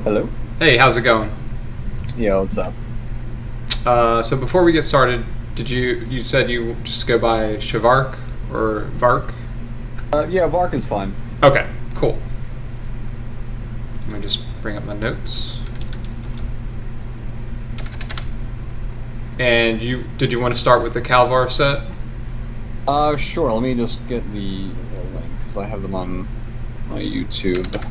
Hello? Hey, how's it going? Yeah, what's up? So before we get started, you said you just go by Shavark or Vark? Yeah, Vark is fine. Okay, cool. Let me just bring up my notes. And you want to start with the Calvar set? Sure, let me just get the link, because I have them on my YouTube.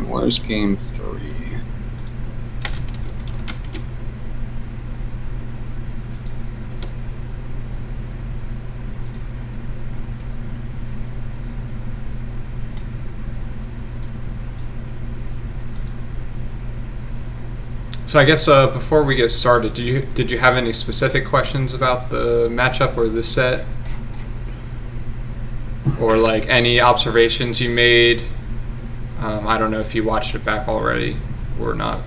Where's game 3? So I guess before we get started, did you have any specific questions about the matchup or the set, or like any observations you made? I don't know if you watched it back already or not.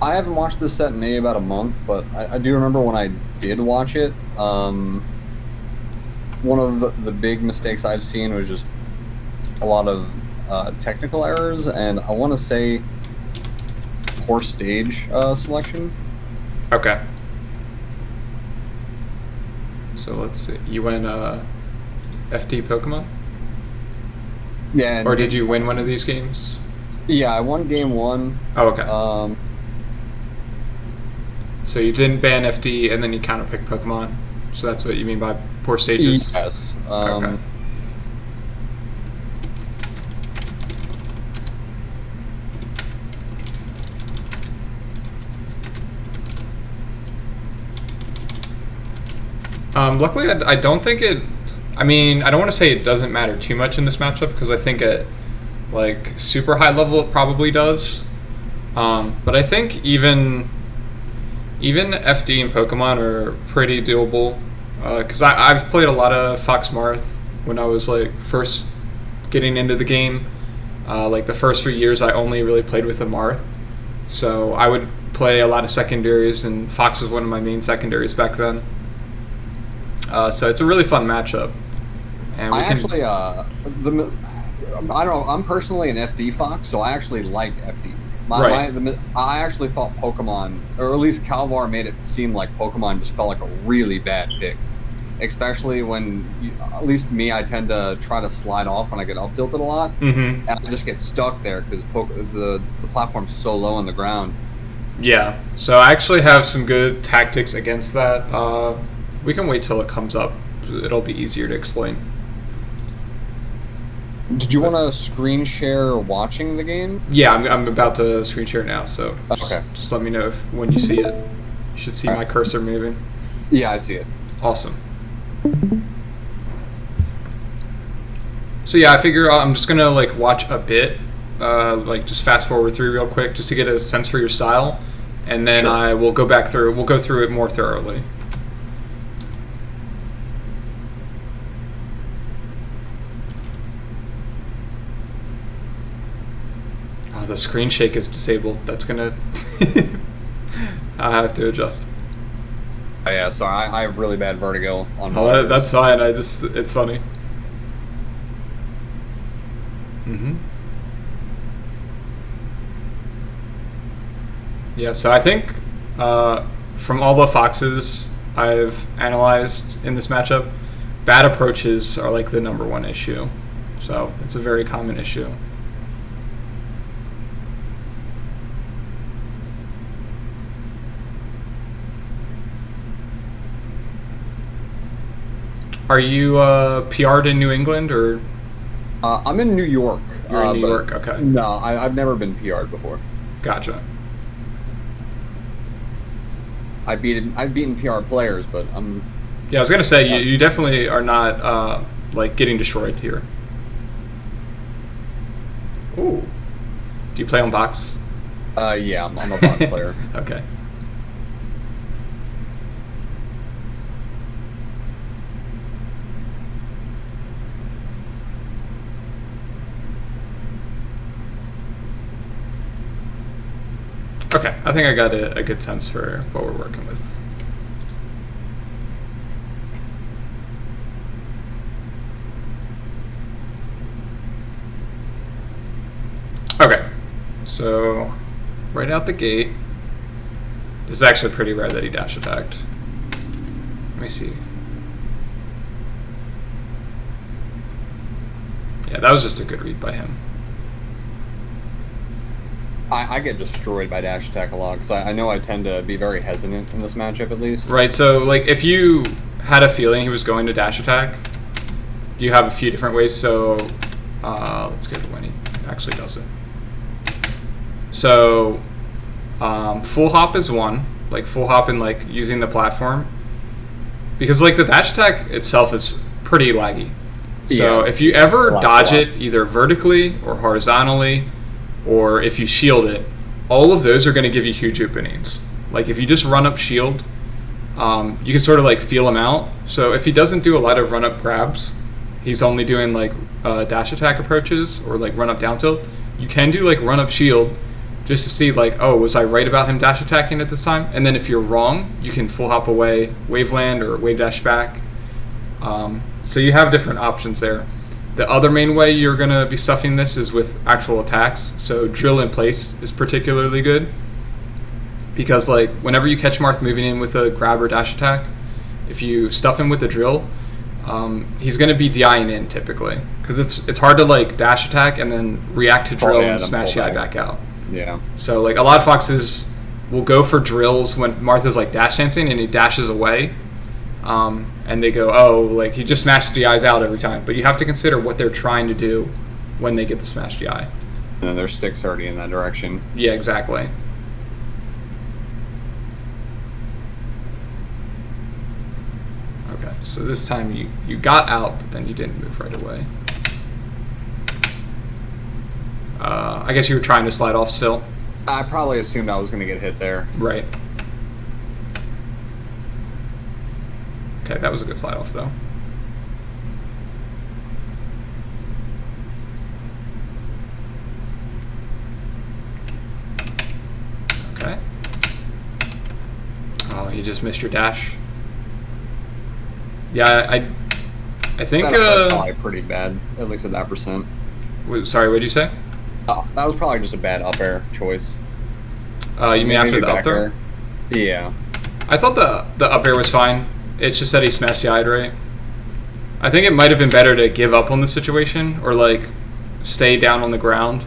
I haven't watched this set in maybe about a month, but I do remember when I did watch it. One of the big mistakes I've seen was just a lot of technical errors, and I want to say poor stage selection. Okay. So let's see. You went FD Pokemon? Yeah, Or and did you win one of these games? yeah, I won game 1. Oh, okay. Um, So you didn't ban FD and then you counterpick Pokemon. So that's what you mean by poor stages? yes. Okay. Luckily, I don't think it. I mean, I don't want to say it doesn't matter too much in this matchup because I think at like super high level it probably does. But I think even FD and Pokemon are pretty doable. Because I've played a lot of Fox Marth when I was like first getting into the game. Like the first few years, I only really played with a Marth, so I would play a lot of secondaries, and Fox was one of my main secondaries back then. So it's a really fun matchup, and we I can. actually, I don't know. I'm personally an FD fox, so I actually like FD. Right. I actually thought Pokemon, or at least Calvar, made it seem like Pokemon just felt like a really bad pick. Especially when, at least me, I tend to try to slide off when I get up tilted a lot, Mm-hmm. and I just get stuck there because the platform's so low on the ground. Yeah. So I actually have some good tactics against that. We can wait till it comes up. It'll be easier to explain. Did you But want to screen share watching the game? yeah, I'm about to screen share now. So Okay. just let me know when you see it. You should see All my right. cursor moving. Yeah, I see it. Awesome. So yeah, I figure I'm just gonna like watch a bit, like just fast forward through real quick, just to get a sense for your style, and then Sure. I will go back through. We'll go through it more thoroughly. Oh, the screen shake is disabled. That's gonna. I have to adjust. Oh, yeah, sorry. I have really bad vertigo on Oh, that's monitors. fine. It's funny. Mm-hmm. Yeah, so I think from all the foxes I've analyzed in this matchup, bad approaches are like the number one issue. So it's a very common issue. Are you PR'd in New England or I'm in New York, you're in New but York? Okay, no, I've never been PR'd before. gotcha. I've beaten PR players, but I'm Yeah, I was gonna say uh, you definitely are not like getting destroyed here. Ooh, do you play on box? yeah, I'm a box player. Okay. Okay, I think I got a good sense for what we're working with. Okay, so right out the gate, this is actually pretty rare that he dash attacked. Let me see. Yeah, that was just a good read by him. I get destroyed by dash attack a lot because I know I tend to be very hesitant in this matchup at least. Right, so like if you had a feeling he was going to dash attack, you have a few different ways. So let's go to when he actually does it. So full hop is one, like full hop and like using the platform, because like the dash attack itself is pretty laggy. So if you ever dodge it either vertically or horizontally, or if you shield it, all of those are going to give you huge openings. Like if you just run up shield, you can sort of like feel him out. So if he doesn't do a lot of run up grabs, he's only doing like dash attack approaches or like run up down tilt. You can do like run up shield just to see like, oh, was I right about him dash attacking at this time? And then if you're wrong, you can full hop away, wave land or wave dash back. So you have different options there. The other main way you're going to be stuffing this is with actual attacks. So drill in place is particularly good, because like whenever you catch Marth moving in with a grab or dash attack, if you stuff him with a drill, he's going to be DIing in typically, because it's hard to like dash attack and then react to drill and smash the eye back out. Yeah. So like a lot of foxes will go for drills when Marth is like dash dancing and he dashes away. And they go, oh, like he just smashed the eyes out every time. But you have to consider what they're trying to do when they get the smashed eye. And then their stick's already in that direction. Yeah, exactly. Okay, so this time you got out, but then you didn't move right away. I guess you were trying to slide off still. I probably assumed I was going to get hit there. Right. Okay, that was a good slide off though. Okay. Oh, you just missed your dash. Yeah, I think that was probably pretty bad, at least at that percent. Sorry, what did you say? That was probably just a bad up air choice. You mean after the up air? Yeah. I thought the up air was fine. It's just that he smashed the eye, right? I think it might have been better to give up on the situation or like stay down on the ground,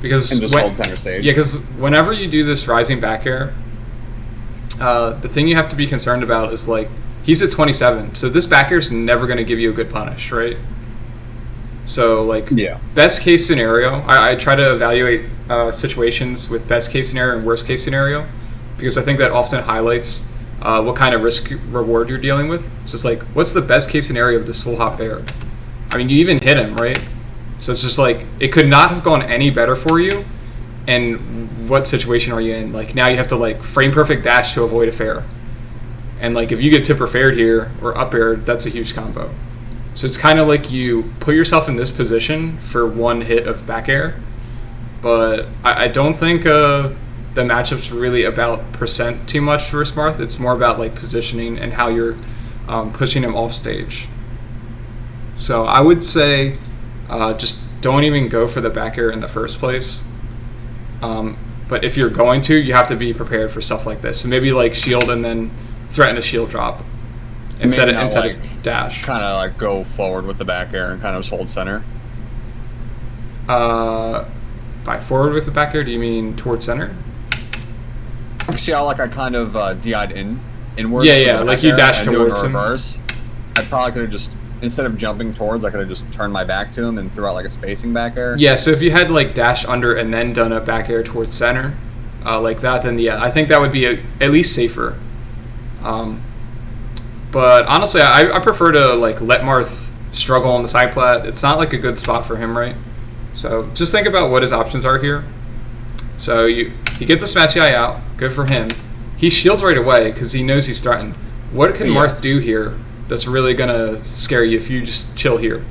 because and just hold center stage. Yeah, because whenever you do this rising back air, the thing you have to be concerned about is like he's at 27, so this back air is never going to give you a good punish, right? So like best case scenario, I try to evaluate situations with best case scenario and worst case scenario, because I think that often highlights what kind of risk reward you're dealing with. So it's like, what's the best case scenario of this full hop air? I mean, you even hit him, right? So it's just like, it could not have gone any better for you. And what situation are you in? Like now you have to like frame perfect dash to avoid a fair. And like if you get tip or faired here or up air, that's a huge combo. So it's kind of like you put yourself in this position for one hit of back air. But I don't think the matchup's really about percent too much versus Marth. It's more about like positioning and how you're pushing him off stage. So I would say just don't even go for the back air in the first place. But if you're going to, you have to be prepared for stuff like this. So maybe like shield and then threaten a shield drop instead of dash. Kind of like go forward with the back air and kind of just hold center. By forward with the back air, do you mean towards center? See how like I kind of DI'd inwards? Yeah, like you dashed towards him. Reverse. I probably could have just, instead of jumping towards, I could have just turned my back to him and threw out like a spacing back air. Yeah, so if you had like dash under and then done a back air towards center, like that, then yeah, I think that would be at least safer. But honestly, I prefer to like let Marth struggle on the side plat. It's not like a good spot for him, right? So just think about what his options are here. So he gets a smashy eye out, good for him. He shields right away because he knows he's threatened. What can Marth do here that's really gonna scare you if you just chill here?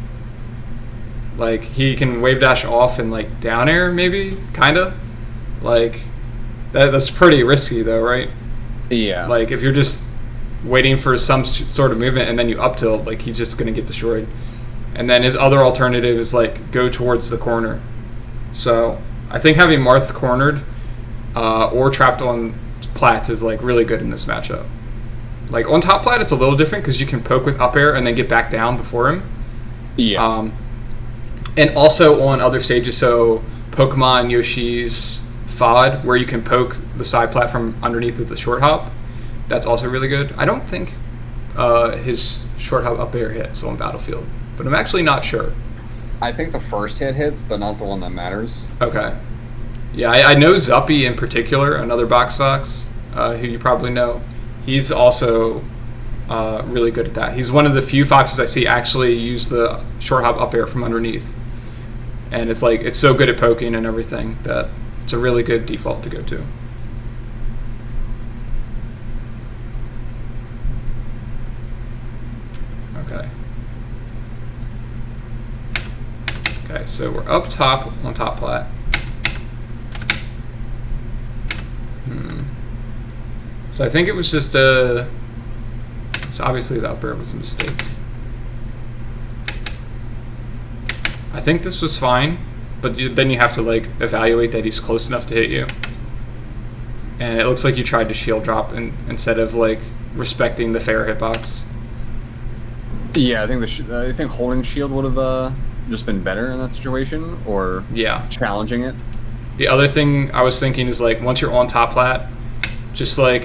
Like he can wave dash off and like down air maybe, kinda. Like that's pretty risky though, right? Yeah. Like if you're just waiting for some sort of movement and then you up tilt, like he's just gonna get destroyed. And then his other alternative is like go towards the corner. So I think having Marth cornered or trapped on plats is like really good in this matchup. Like on top plat, it's a little different because you can poke with up air and then get back down before him. Yeah. And also on other stages, so Pokemon Yoshi's FOD, where you can poke the side plat from underneath with the short hop. That's also really good. I don't think his short hop up air hits on Battlefield, but I'm actually not sure. I think the first hit hits, but not the one that matters. Okay. Yeah, I know Zuppy in particular, another box fox, who you probably know. He's also really good at that. He's one of the few foxes I see actually use the short hop up air from underneath. And it's like, it's so good at poking and everything that it's a really good default to go to. Okay. Okay, so we're up top on top plat. So I think it was just so obviously the up air was a mistake. I think this was fine, but then you have to like evaluate that he's close enough to hit you. And it looks like you tried to shield drop instead of like respecting the fair hitbox. Yeah, I think I think holding shield would have just been better in that situation, or challenging it. The other thing I was thinking is like once you're on top plat, just like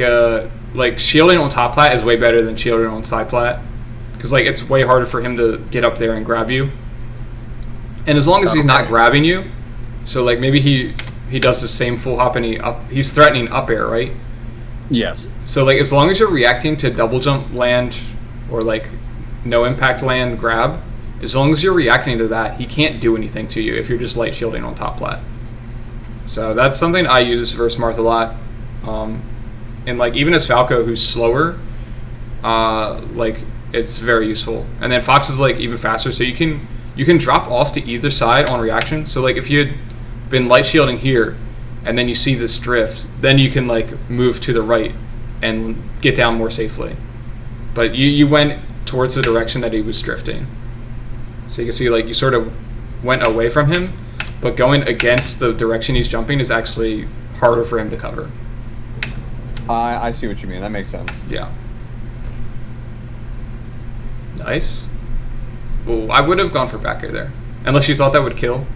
shielding on top plat is way better than shielding on side plat, because like it's way harder for him to get up there and grab you. And as long as he's not grabbing you, so like maybe he does the same full hop and he's threatening up air, right? Yes. So like as long as you're reacting to double jump land or like no impact land grab, as long as you're reacting to that, he can't do anything to you if you're just light shielding on top plat. So that's something I use versus Marth a lot. And like even as Falco, who's slower, like it's very useful. And then Fox is like even faster, so you can drop off to either side on reaction. So like if you had been light shielding here and then you see this drift, then you can like move to the right and get down more safely. But you went towards the direction that he was drifting. So you can see like you sort of went away from him, but going against the direction he's jumping is actually harder for him to cover. I see what you mean. That makes sense. Yeah. Nice. Well, I would have gone for back air there, unless you thought that would kill.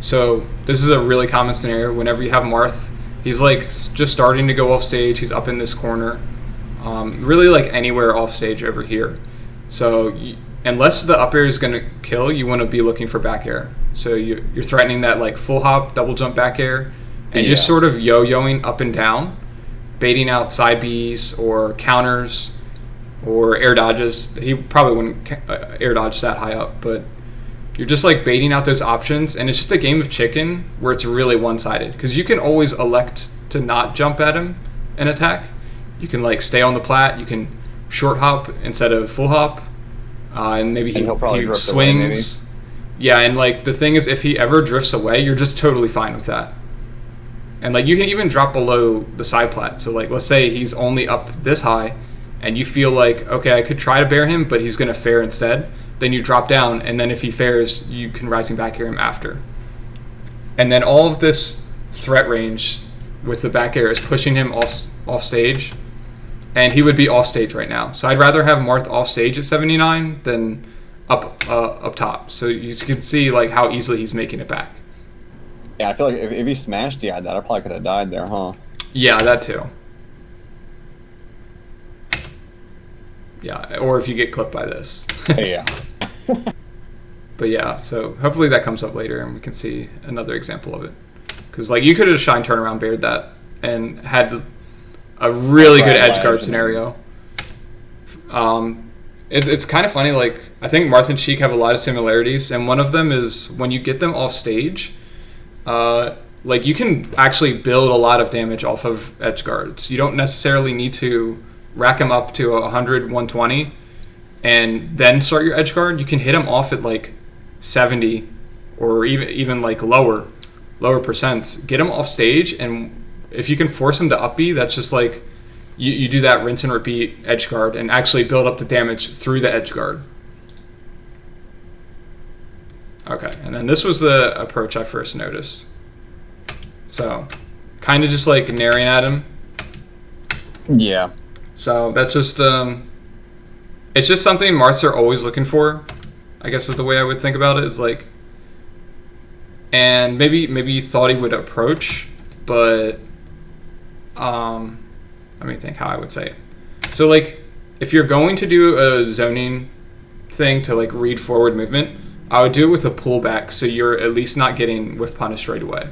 So this is a really common scenario. Whenever you have Marth, he's like just starting to go off stage. He's up in this corner, really like anywhere off stage over here. So unless the up air is going to kill, you want to be looking for back air. So you're threatening that like full hop, double jump back air, and just sort of yo-yoing up and down, baiting out side Bs or counters or air dodges. He probably wouldn't air dodge that high up, but you're just like baiting out those options, and it's just a game of chicken where it's really one-sided, because you can always elect to not jump at him and attack. You can like stay on the plat, you can short hop instead of full hop, and maybe he swings. Away, maybe. Yeah, and like the thing is, if he ever drifts away, you're just totally fine with that. And like you can even drop below the side plat. So like let's say he's only up this high, and you feel like, okay, I could try to bear him, but he's going to fair instead. Then you drop down, and then if he fares, you can rising back air him after. And then all of this threat range with the back air is pushing him off stage, and he would be off stage right now. So I'd rather have Marth off stage at 79 than up top. So you can see like how easily he's making it back. Yeah, I feel like if he smashed that, I probably could have died there, huh? Yeah, that too. Yeah, or if you get clipped by this. Yeah. But yeah, so hopefully that comes up later and we can see another example of it. Because like you could have shine turnaround bared that and had a really good edge guard scenario. It's kind of funny, like I think Marth and Sheik have a lot of similarities, and one of them is when you get them off stage, like you can actually build a lot of damage off of edge guards. You don't necessarily need to rack them up to 100, 120, and then start your edge guard. You can hit them off at like 70 or even like lower percents. Get them off stage, and if you can force them to up B, that's just like you do that rinse and repeat edge guard and actually build up the damage through the edge guard. Okay, and then this was the approach I first noticed. So, kind of just like naring at him. Yeah. So that's just it's just something Marths are always looking for. I guess is the way I would think about it. Is like, and maybe you thought he would approach, but let me think how I would say it. So like, if you're going to do a zoning thing to like read forward movement, I would do it with a pullback, so you're at least not getting whiff punished right away.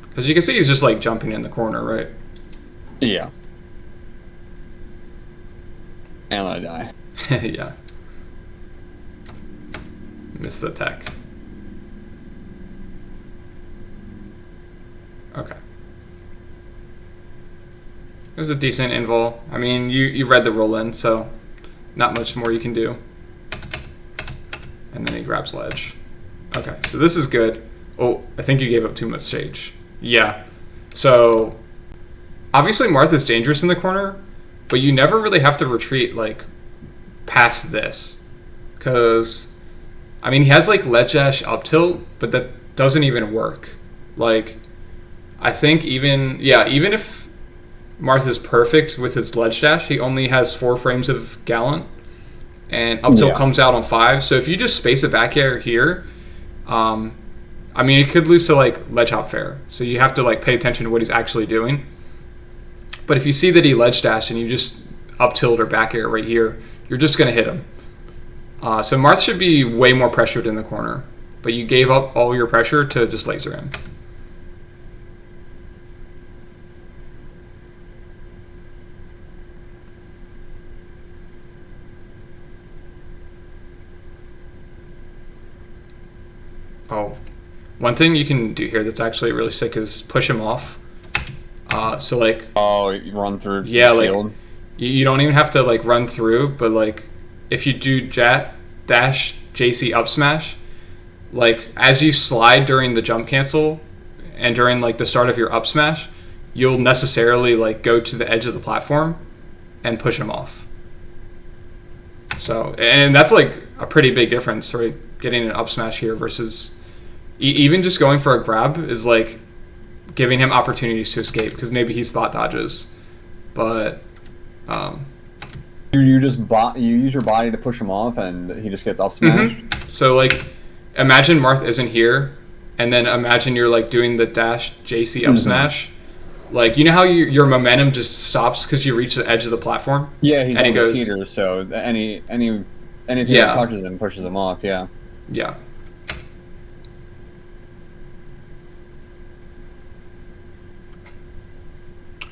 Because you can see he's just like jumping in the corner, right? Yeah. And I die. Yeah. Miss the tech. Okay. It was a decent invul. I mean, you read the roll in, so not much more you can do. And then he grabs ledge. Okay, so this is good. Oh, I think you gave up too much stage. Yeah. So, obviously Marth is dangerous in the corner, but you never really have to retreat, like, past this. Because, I mean, he has, like, ledge dash up tilt, but that doesn't even work. Like, I think even if Marth is perfect with his ledge dash, he only has 4 frames of Gallant, and up tilt comes out on 5. So if you just space it back here, I mean, it could lose to like ledge hop fair. So you have to like pay attention to what he's actually doing. But if you see that he ledge dashed and you just up tilt or back air right here, you're just gonna hit him. So Marth should be way more pressured in the corner, but you gave up all your pressure to just laser him. Oh, one thing you can do here that's actually really sick is push him off. So like, oh, you run through. Yeah, like you don't even have to like run through, but like if you do dash JC up smash, like as you slide during the jump cancel and during like the start of your up smash, you'll necessarily like go to the edge of the platform and push him off. So, and that's like a pretty big difference, right? Getting an up smash here versus even just going for a grab is like giving him opportunities to escape because maybe he spot dodges, but you use your body to push him off and he just gets up smashed. Mm-hmm. So like imagine Marth isn't here, and then imagine you're like doing the dash JC up smash. Like, you know how your momentum just stops because you reach the edge of the platform? Yeah, he's on the teeter, so anything that touches him pushes him off. Yeah. Yeah.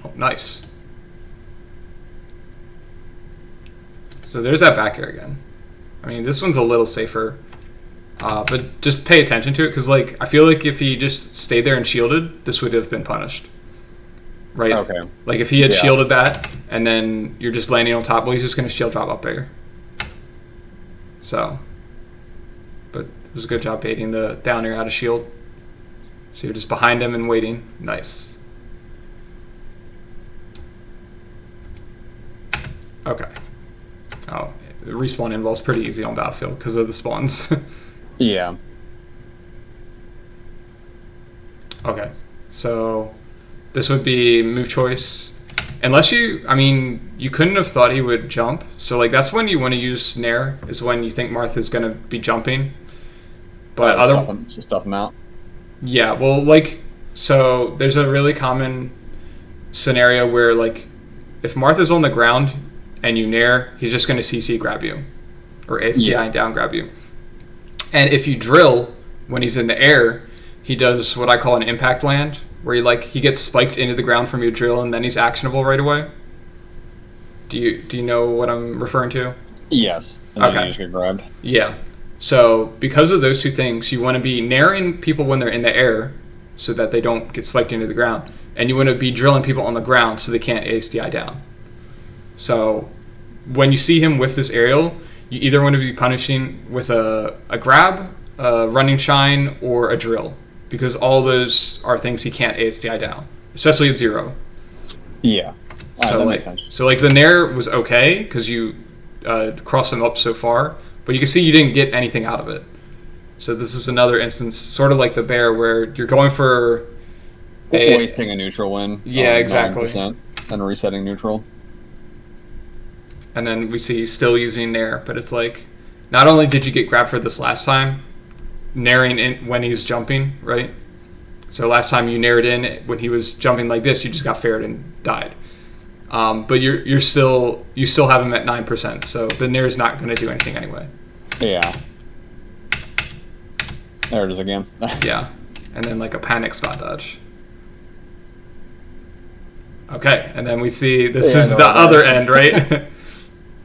Oh, nice. So there's that back air again. I mean, this one's a little safer, but just pay attention to it because, like, I feel like if he just stayed there and shielded, this would have been punished. Right? Okay. Like, if he had shielded that, and then you're just landing on top, well, he's just going to shield drop up there. So, but it was a good job baiting the down air out of shield. So you're just behind him and waiting. Nice. Okay. Oh, the respawn involves pretty easy on Battlefield because of the spawns. Yeah. Okay. So this would be move choice. Unless you couldn't have thought he would jump. So like that's when you want to use snare, is when you think Marth is going to be jumping. But stuff him out. Yeah, well, like, so there's a really common scenario where like if Marth is on the ground and you nair, he's just going to CC grab you or ASTI and down grab you. And if you drill when he's in the air, he does what I call an impact land, where he gets spiked into the ground from your drill and then he's actionable right away. Do you know what I'm referring to? Yes. And then you just get grabbed. Yeah. So because of those two things, you want to be nairing people when they're in the air so that they don't get spiked into the ground. And you want to be drilling people on the ground so they can't ASTI down. So when you see him with this aerial, you either want to be punishing with a grab, a running shine, or a drill. Because all those are things he can't ASTI down, especially at 0. Yeah. So that makes sense. So like the nair was okay because you crossed him up so far, but you can see you didn't get anything out of it. So this is another instance, sort of like the bear, where you're going for wasting a neutral win. Yeah, exactly. 9% and resetting neutral. And then we see still using Nair, but it's like, not only did you get grabbed for this last time, nairing in when he's jumping, right? So last time you naired in when he was jumping like this, you just got faired and died. But you still have him at 9%, so the nair is not going to do anything anyway. Yeah. There it is again. Yeah, and then like a panic spot dodge. Okay, and then we see this is the other end, right?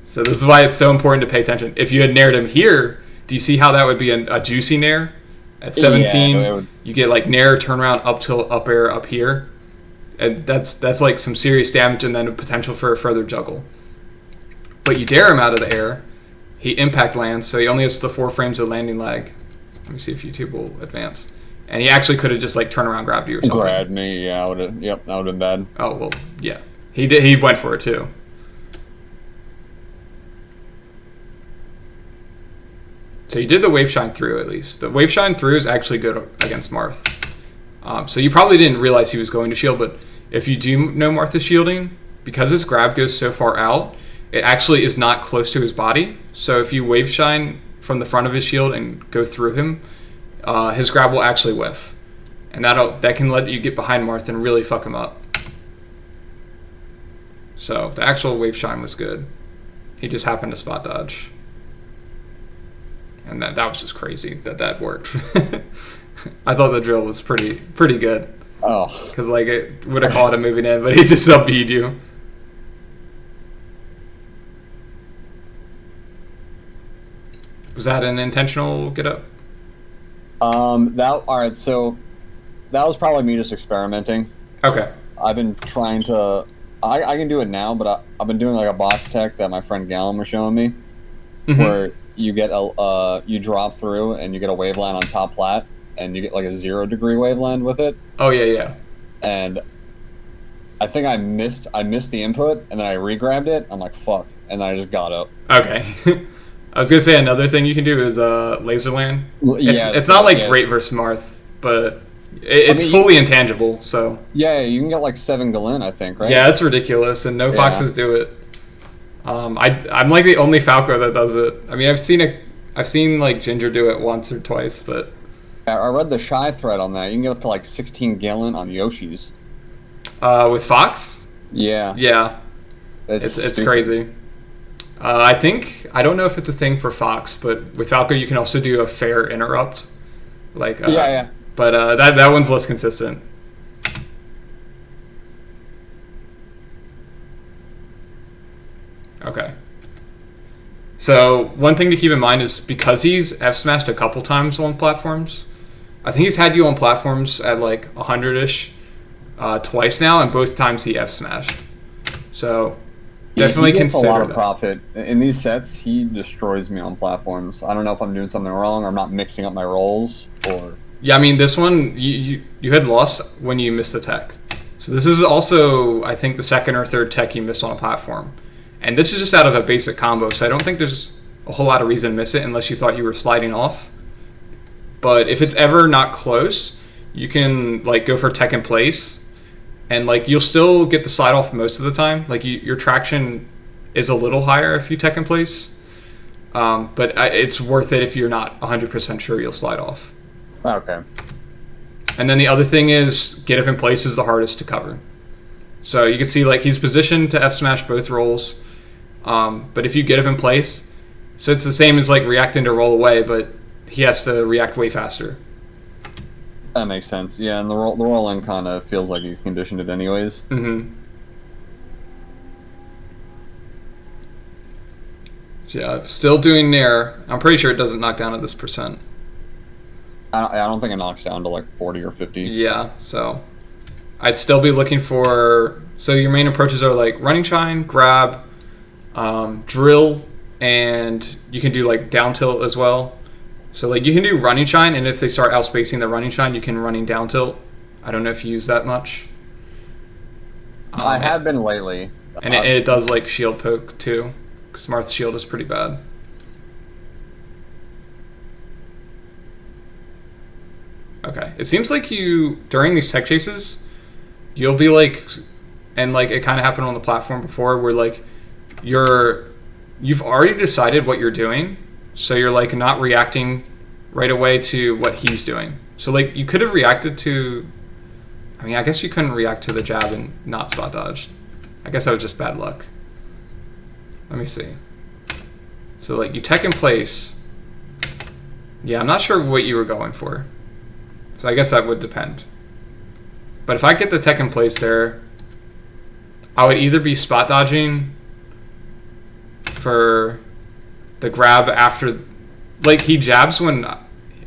So this is why it's so important to pay attention. If you had naired him here, do you see how that would be a juicy nair? At 17, you get like nair, turnaround, up tilt, up air, up here. And that's like some serious damage and then a potential for a further juggle. But you dare him out of the air, he impact lands, so he only has the 4 frames of landing lag. Let me see if YouTube will advance. And he actually could have just like turned around, grabbed you or something. Grabbed me, yeah, that would have been bad. Oh well, yeah. He went for it too. So you did the wave shine through at least. The wave shine through is actually good against Marth. So you probably didn't realize he was going to shield, but if you do know Marth is shielding, because his grab goes so far out, it actually is not close to his body. So if you wave shine from the front of his shield and go through him, his grab will actually whiff. And that can let you get behind Marth and really fuck him up. So the actual wave shine was good. He just happened to spot dodge. And that was just crazy that worked. I thought the drill was pretty good. Oh. Because like it would have caught him moving in, but he just up-beat you. Was that an intentional get up? Alright, so that was probably me just experimenting. Okay. I've been trying to I can do it now, but I've been doing like a box tech that my friend Gallon was showing me, where you get you drop through and you get a waveland on top plat, and you get like a 0 degree waveland with it. Oh yeah. And I think I missed the input, and then I re-grabbed it. I'm like, fuck, and then I just got up. Okay. I was gonna say another thing you can do is laser land. It's not like great versus Marth, but it's fully intangible. So yeah, you can get like 7 Galin, I think, right? Yeah, it's ridiculous, and no foxes do it. I'm like the only Falco that does it. I mean, I've seen like Ginger do it once or twice, but I read the shy thread on that. You can get up to like 16 Gallon on Yoshi's. With Fox? Yeah. Yeah. It's crazy. I don't know if it's a thing for Fox, but with Falco you can also do a fair interrupt. Like yeah. But that one's less consistent. Okay. So one thing to keep in mind is because he's F-smashed a couple times on platforms, I think he's had you on platforms at like 100-ish twice now, and both times he F-smashed. So definitely he gets consider a lot of that. profit. In these sets, he destroys me on platforms. I don't know if I'm doing something wrong or I'm not mixing up my rolls, or... Yeah, I mean, this one, you had loss when you missed the tech. So this is also, I think, the second or third tech you missed on a platform. And this is just out of a basic combo, so I don't think there's a whole lot of reason to miss it unless you thought you were sliding off. But if it's ever not close, you can like go for tech in place, and like you'll still get the slide off most of the time. Like your traction is a little higher if you tech in place, but it's worth it if you're not 100% sure you'll slide off. Okay. And then the other thing is get up in place is the hardest to cover. So you can see like he's positioned to F-smash both rolls. But if you get up in place, so it's the same as like reacting to roll away, but he has to react way faster. That makes sense. Yeah, and the roll-in kind of feels like you conditioned it anyways. Mm-hmm. So yeah, still doing Nair. I'm pretty sure it doesn't knock down at this percent. I don't think it knocks down to like 40 or 50. Yeah, so I'd still be looking for... So your main approaches are like running shine, grab, drill, and you can do like down tilt as well. So like you can do running shine, and if they start outspacing the running shine, you can running down tilt. I don't know if you use that much. I have been lately. And it does like shield poke too, because Marth's shield is pretty bad. Okay. It seems like you, during these tech chases, you'll be like, and like it kind of happened on the platform before where like you've already decided what you're doing. So you're like not reacting right away to what he's doing. So like you could have reacted to, I mean, I guess you couldn't react to the jab and not spot dodge. I guess that was just bad luck. Let me see. So like you tech in place. Yeah, I'm not sure what you were going for. So I guess that would depend. But if I get the tech in place there, I would either be spot dodging for the grab after, like he jabs when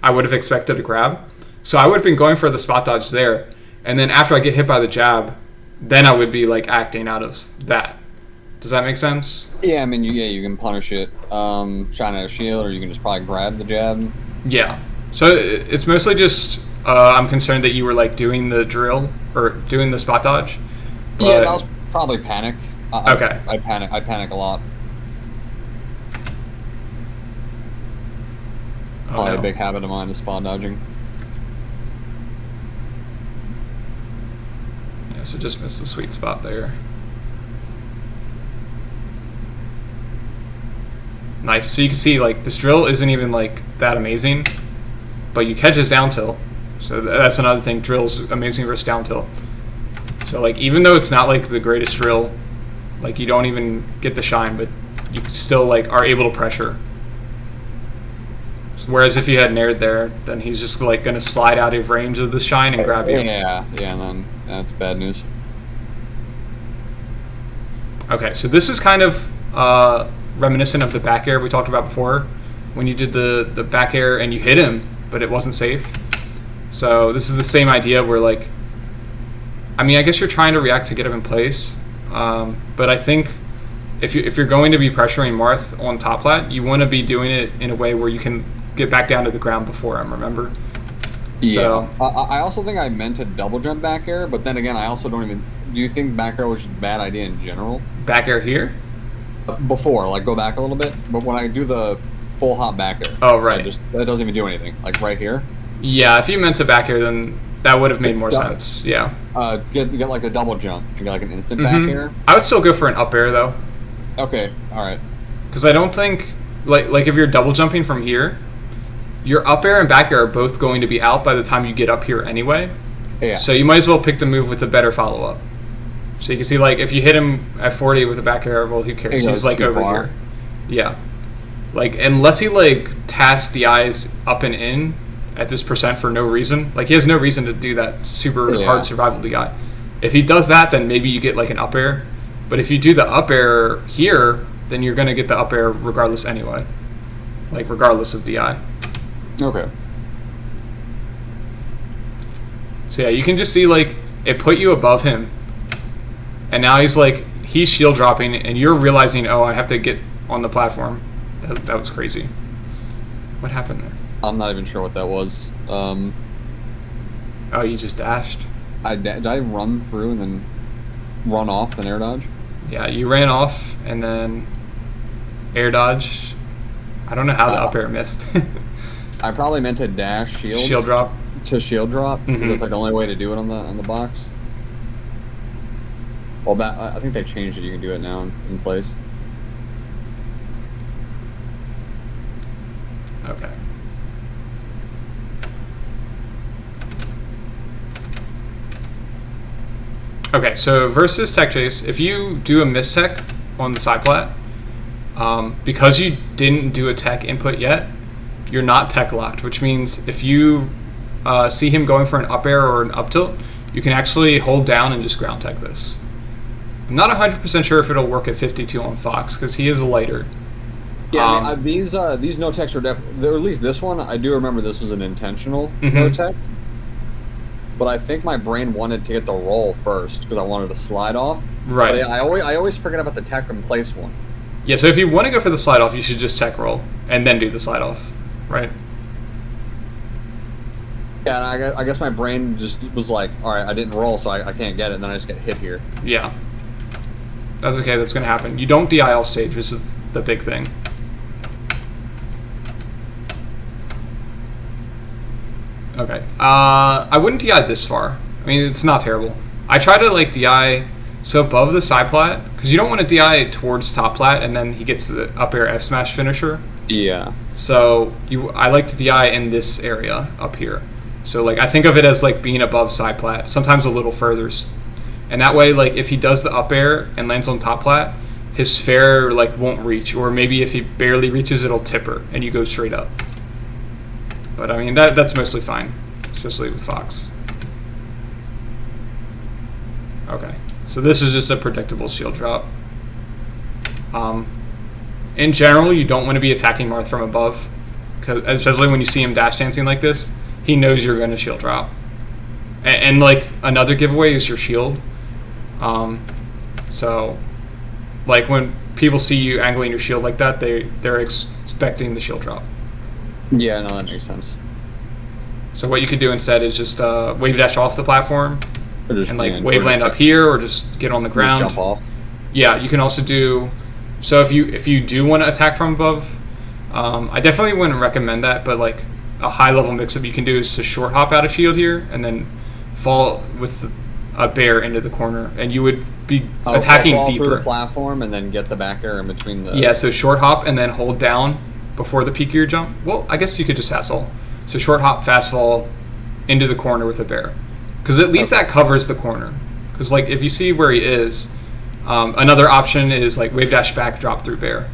I would have expected a grab. So I would have been going for the spot dodge there. And then after I get hit by the jab, then I would be like acting out of that. Does that make sense? Yeah, I mean, you can punish it, shine at a shield, or you can just probably grab the jab. Yeah. So it's mostly just I'm concerned that you were like doing the drill or doing the spot dodge. Yeah, that was probably panic. Okay. I panic a lot. Oh, Probably no. a big habit of mine is spot dodging. Yeah, so just missed the sweet spot there. Nice. So you can see like this drill isn't even like that amazing, but you catch his down tilt. So that's another thing. Drill's amazing versus down tilt. So like even though it's not like the greatest drill, like you don't even get the shine, but you still like are able to pressure. Whereas if you had nared there, then he's just like gonna slide out of range of the shine and grab you. Yeah, and then that's bad news. Okay, so this is kind of reminiscent of the back air we talked about before, when you did the back air and you hit him, but it wasn't safe. So this is the same idea where like, I mean, I guess you're trying to react to get him in place, but I think if you're going to be pressuring Marth on top plat, you want to be doing it in a way where you can get back down to the ground before him. Remember? Yeah. So, I also think I meant to double jump back air, but then again, I also don't even. Do you think back air was just a bad idea in general? back air here. Before, like go back a little bit, but when I do the full hop back air, Oh, right. that doesn't even do anything. Like right here. Yeah, if you meant to back air, then that would have made more Yeah. sense. Yeah. Get like the double jump and get like an instant Mhm. back air. I would still go for an up air though, Okay, all right. because I don't think like if you're double jumping from here, your up air and back air are both going to be out by the time you get up here anyway. Yeah. So you might as well pick the move with the better follow up. So you can see like if you hit him at 40 with a back air, well who cares? He He's goes like too over far. here. Yeah. Like unless he like tasks the eyes up and in at this percent for no reason. Like he has no reason to do that super Yeah. hard survival DI. If he does that, then maybe you get like an up air. But if you do the up air here, then you're gonna get the up air regardless anyway. Like regardless of DI. Okay. So yeah, you can just see like it put you above him, and now he's shield dropping, and you're realizing, oh, I have to get on the platform. That was crazy. What happened there? I'm not even sure what that was. Oh, you just dashed. Did I run through and then run off then air dodge? Yeah, you ran off and then air dodge. I don't know how the up air missed. I probably meant to dash Shield drop. to shield drop because Mhm. it's like the only way to do it on the box. Well, I think they changed it. You can do it now in place. Okay. Okay, so versus tech chase, if you do a mistech on the side plat, because you didn't do a tech input yet, you're not tech locked, which means if you see him going for an up air or an up tilt, you can actually hold down and just ground tech this. I'm not 100% sure if it'll work at 52 on Fox because he is lighter. Yeah, I mean, these no techs are definitely, or at least this one, I do remember this was an intentional no tech. But I think my brain wanted to get the roll first because I wanted to slide off. Right. But I always forget about the tech in place one. Yeah, so if you want to go for the slide off, you should just tech roll and then do the slide off, right? Yeah, and I guess my brain just was like, all right, I didn't roll, so I can't get it, and then I just get hit here. Yeah. That's okay, that's going to happen. You don't DI off stage, this is the big thing. Okay. I wouldn't DI this far. I mean, it's not terrible. I try to like DI so above the side plat because you don't want to DI towards top plat and then he gets the up air F smash finisher. Yeah. So I like to DI in this area up here. So like I think of it as like being above side plat, sometimes a little further, and that way like if he does the up air and lands on top plat, his fair like won't reach, or maybe if he barely reaches, it'll tipper and you go straight up. But I mean that's mostly fine, especially with Fox. Okay, so this is just a predictable shield drop. In general, you don't want to be attacking Marth from above, especially when you see him dash dancing like this. He knows you're going to shield drop. And like another giveaway is your shield. So like when people see you angling your shield like that, they're expecting the shield drop. Yeah, no, that makes sense. So what you could do instead is just wave dash off the platform and like wave land up here, or just get on the ground. Just jump off. Yeah, you can also do. So if you do want to attack from above, I definitely wouldn't recommend that. But like a high level mix up you can do is to short hop out of shield here and then fall with a bear into the corner, and you would be attacking fall deeper. Through the platform and then get the back air in between the. Yeah, so short hop and then hold down before the peak of your jump. Well, I guess you could just fast fall. So short hop, fast fall into the corner with a bear, because at least that covers the corner. Because like if you see where he is. Another option is like wave dash back, drop through bear.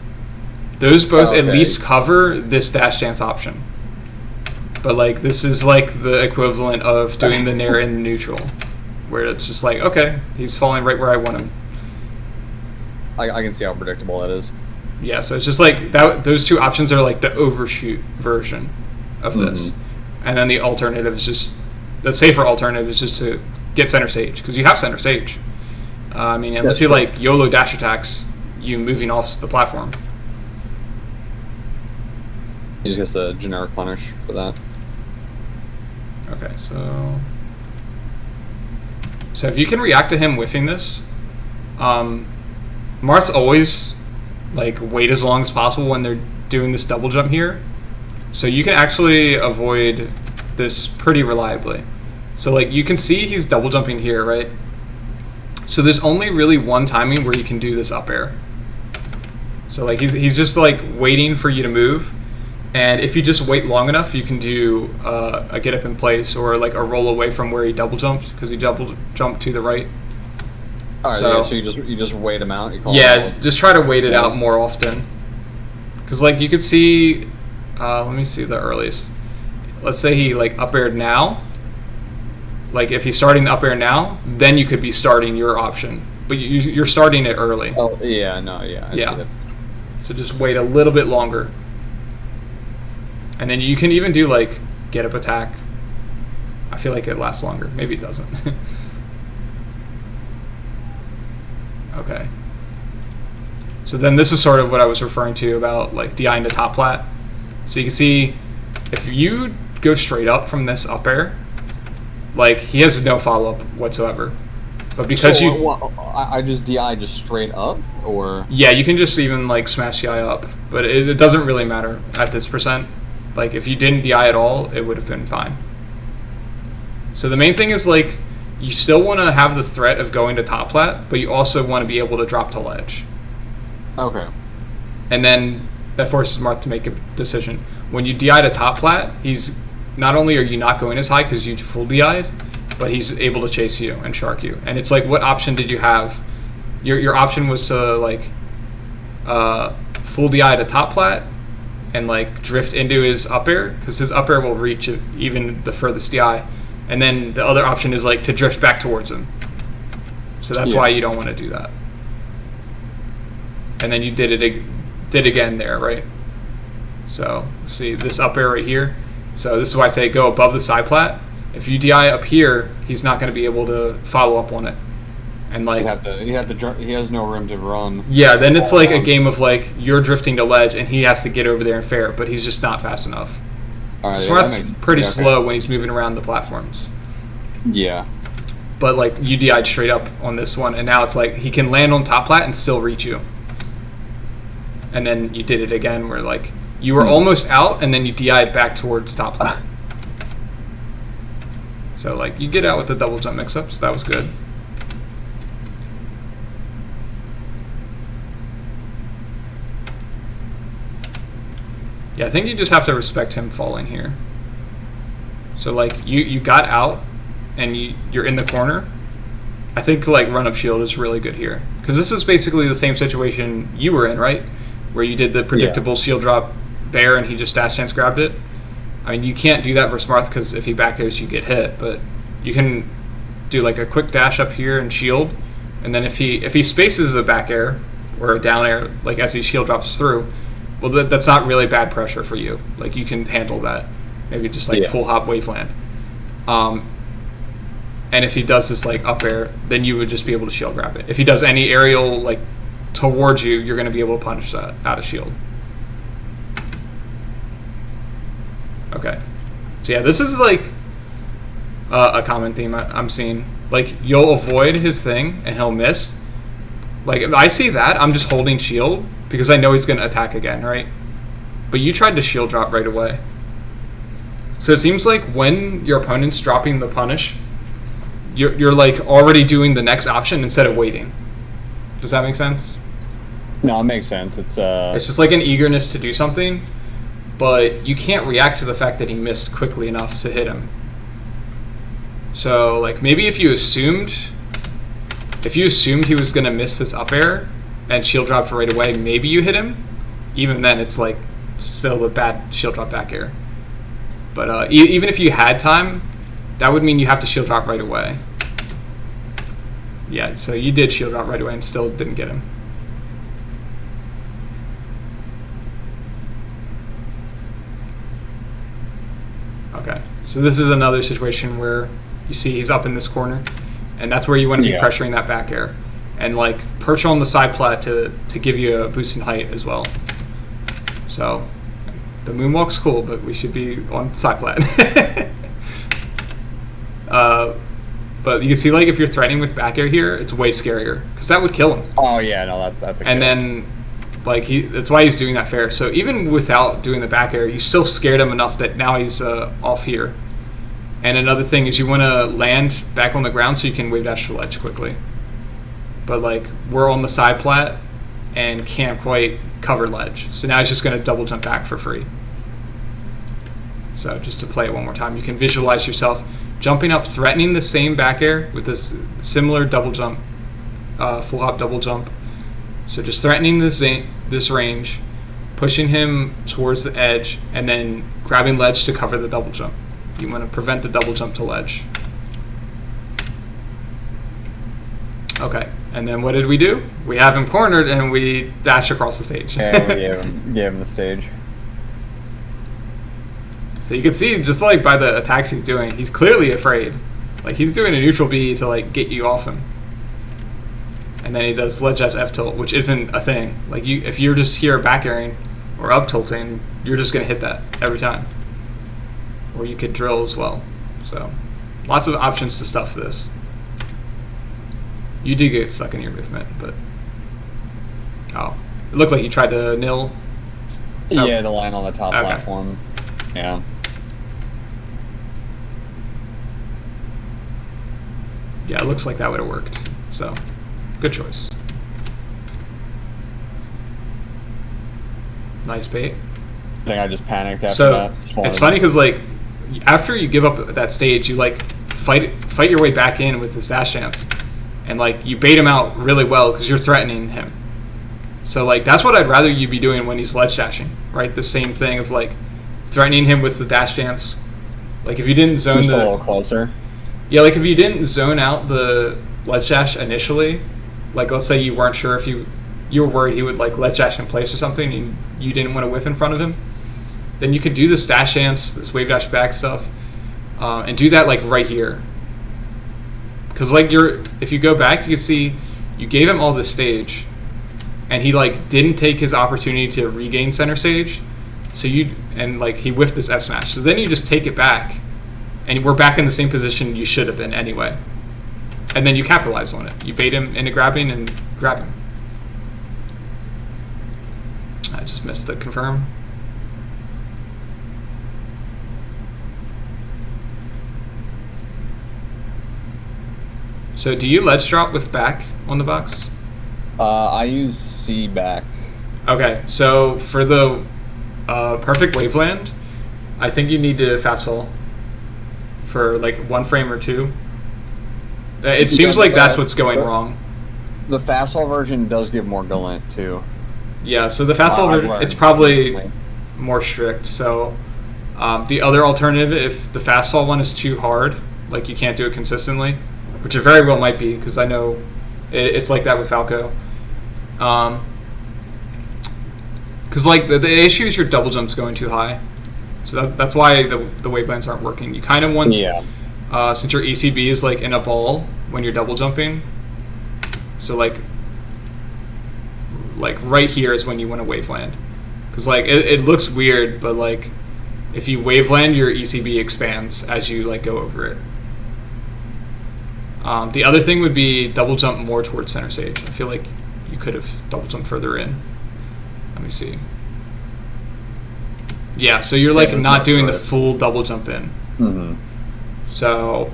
Those both at least cover this dash dance option. But like this is like the equivalent of doing the nair in neutral, where it's just like, okay, he's falling right where I want him. I can see how predictable that is. Yeah, so it's just like that. Those two options are like the overshoot version of this, and then the alternative is just the safer alternative is just to get center stage, because you have center stage. I mean, unless you like YOLO dash attacks, you moving off the platform. He just gets a generic punish for that. Okay, so if you can react to him whiffing this, Marth's always like wait as long as possible when they're doing this double jump here, so you can actually avoid this pretty reliably. So like you can see he's double jumping here, right? So there's only really one timing where you can do this up air. So like he's just like waiting for you to move, and if you just wait long enough, you can do a get up in place or like a roll away from where he double jumps, because he double jumped to the right. All right, so you just wait him out. Just try to wait it out more often, because like you could see. Let me see the earliest. Let's say he like up aired now. Like if he's starting the up air now, then you could be starting your option, but you're starting it early. Oh yeah, no, yeah, I see it. So just wait a little bit longer, and then you can even do like get up attack. I feel like it lasts longer. Maybe it doesn't. Okay. So then this is sort of what I was referring to about like DIing to top plat. So you can see if you go straight up from this up air, like he has no follow up whatsoever. But because I just DI just straight up, or yeah, you can just even like smash DI up, but it doesn't really matter at this percent. Like if you didn't DI at all, it would have been fine. So the main thing is like you still want to have the threat of going to top plat, but you also want to be able to drop to ledge. Okay. And then that forces Marth to make a decision. When you DI to top plat, he's not only are you not going as high because you full DI'd, but he's able to chase you and shark you. And it's like, what option did you have? Your option was to like full DI to top plat and like drift into his up air, because his up air will reach even the furthest DI. And then the other option is like to drift back towards him. So that's why you don't want to do that. And then you did again there, right? So see this up air right here. So this is why I say go above the side plat. If you DI up here, he's not going to be able to follow up on it. And like he has no room to run. Yeah, then it's like a game of like you're drifting to ledge and he has to get over there and fair, but he's just not fast enough. All right, Marth's pretty slow when he's moving around the platforms. Yeah. But like you DI'd straight up on this one, and now it's like he can land on top plat and still reach you. And then you did it again where like you were almost out and then you DI'd back towards top plat. So like you get out with the double jump mix-up, so that was good. Yeah, I think you just have to respect him falling here. So like you got out and you're in the corner. I think like run up shield is really good here, because this is basically the same situation you were in, right? Where you did the predictable shield drop there and he just dash dance grabbed it. I mean, you can't do that versus Marth because if he back airs, you get hit. But you can do like a quick dash up here and shield, and then if he spaces a back air or a down air, like as he shield drops through, well, that's not really bad pressure for you. Like you can handle that. Maybe just like full hop waveland. And if he does this like up air, then you would just be able to shield grab it. If he does any aerial like towards you, you're going to be able to punish that out of shield. Okay. So yeah, this is like a common theme I'm seeing. Like you'll avoid his thing and he'll miss. Like if I see that, I'm just holding shield because I know he's going to attack again, right? But you tried to shield drop right away. So it seems like when your opponent's dropping the punish, you're like already doing the next option instead of waiting. Does that make sense? No, it makes sense. It's just like an eagerness to do something, but you can't react to the fact that he missed quickly enough to hit him. So like maybe if you assumed he was gonna miss this up air and shield dropped right away, maybe you hit him. Even then, it's like still a bad shield drop back air. But even if you had time, that would mean you have to shield drop right away. Yeah, so you did shield drop right away and still didn't get him. Okay, so this is another situation where you see he's up in this corner, and that's where you want to be pressuring that back air. And like perch on the side plat to give you a boost in height as well. So the moonwalk's cool, but we should be on side plat. But you can see like if you're threatening with back air here, it's way scarier because that would kill him. Oh yeah, no, that's a and then like that's why he's doing that fair. So even without doing the back air, you still scared him enough that now he's off here. And another thing is you want to land back on the ground so you can wave dash to ledge quickly. But like we're on the side plat and can't quite cover ledge, so now he's just going to double jump back for free. So just to play it one more time, you can visualize yourself jumping up, threatening the same back air with this similar double jump, full hop double jump. So just threatening this range, pushing him towards the edge, and then grabbing ledge to cover the double jump. You want to prevent the double jump to ledge. Okay, and then what did we do? We have him cornered and we dash across the stage. Yeah, we gave him the stage. So you can see just like by the attacks he's doing, he's clearly afraid. Like he's doing a neutral B to like get you off him. And then he does ledge dash F tilt, which isn't a thing. Like if you're just here back airing or up tilting, you're just gonna hit that every time. Or you could drill as well. So lots of options to stuff this. You do get stuck in your movement, but it looked like you tried to nil. Yeah, the line on the top platform. Yeah. Yeah, it looks like that would have worked. So, good choice. Nice bait. I think I just panicked after so that. It's funny because like after you give up that stage, you like fight your way back in with this dash dance, and like you bait him out really well because you're threatening him. So like that's what I'd rather you be doing when he's ledge dashing, right? The same thing of like threatening him with the dash dance. Like if you didn't zone just a little closer. Yeah, like if you didn't zone out the ledge dash initially, like let's say you weren't sure if you were worried he would like ledge dash in place or something and you didn't want to whiff in front of him, then you could do this dash dance, this wave dash back stuff, and do that like right here. Because like if you go back, you can see you gave him all this stage, and he like didn't take his opportunity to regain center stage, so like he whiffed this F smash. So then you just take it back, and we're back in the same position you should have been anyway. And then you capitalize on it. You bait him into grabbing and grab him. I just missed the confirm. So do you ledge drop with back on the box? I use C back. Okay, so for the perfect waveland, I think you need to fast fall for like 1 frame or 2. It seems like that's what's going wrong. The fast fall version does give more gallant too. Yeah, so the fast fall version, it's probably more strict. So the other alternative, if the fast fall one is too hard, like you can't do it consistently, which it very well might be, because I know it's like that with Falco. Because like the issue is your double jump's going too high, so that's why the wavelands aren't working. You kind of want, since your ECB is like in a ball when you're double jumping, so like right here is when you want to waveland, because like it looks weird, but like if you waveland, your ECB expands as you like go over it. The other thing would be double jump more towards center stage. I feel like you could have double jumped further in. Let me see. Yeah, so you're like not doing the full double jump in. Mm-hmm. So,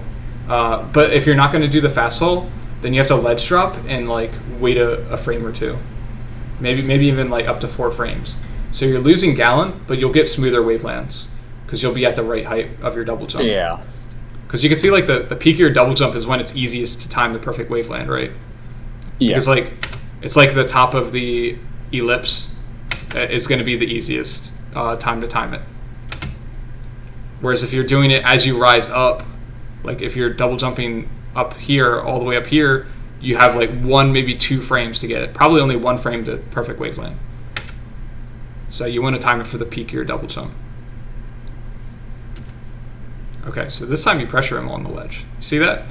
but if you're not going to do the fast fall, then you have to ledge drop and like wait a frame or 2, maybe even like up to 4 frames. So you're losing gallant, but you'll get smoother wavelands because you'll be at the right height of your double jump. Yeah. Because you can see like the peak of your double jump is when it's easiest to time the perfect waveland, right? Yeah. Because like it's like the top of the ellipse is going to be the easiest time to time it. Whereas if you're doing it as you rise up, like if you're double jumping up here all the way up here, you have like 1, maybe 2 frames to get it. Probably only 1 frame to perfect waveland. So you want to time it for the peak of your double jump. Okay, so this time you pressure him on the ledge. You see that?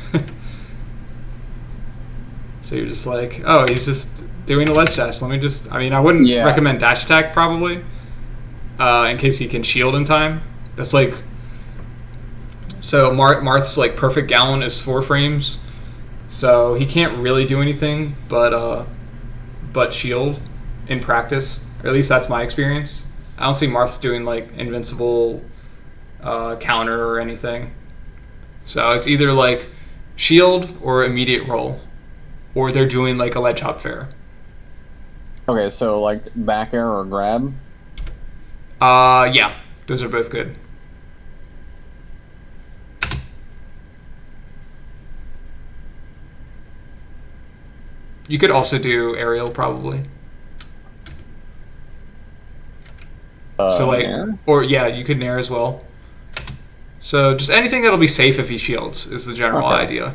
So you're just like, oh, he's just doing a ledge dash. Let me just, I mean, I wouldn't recommend dash attack probably, in case he can shield in time. That's like, so Marth's like perfect gallon is 4 frames. So he can't really do anything but shield in practice. Or at least that's my experience. I don't see Marth's doing like invincible counter or anything. So it's either like shield or immediate roll, or they're doing like a ledge hop fair. Okay, so like back air or grab? Yeah, those are both good. You could also do aerial probably. So like, nair? or yeah, you could nair as well. So just anything that'll be safe if he shields is the general idea.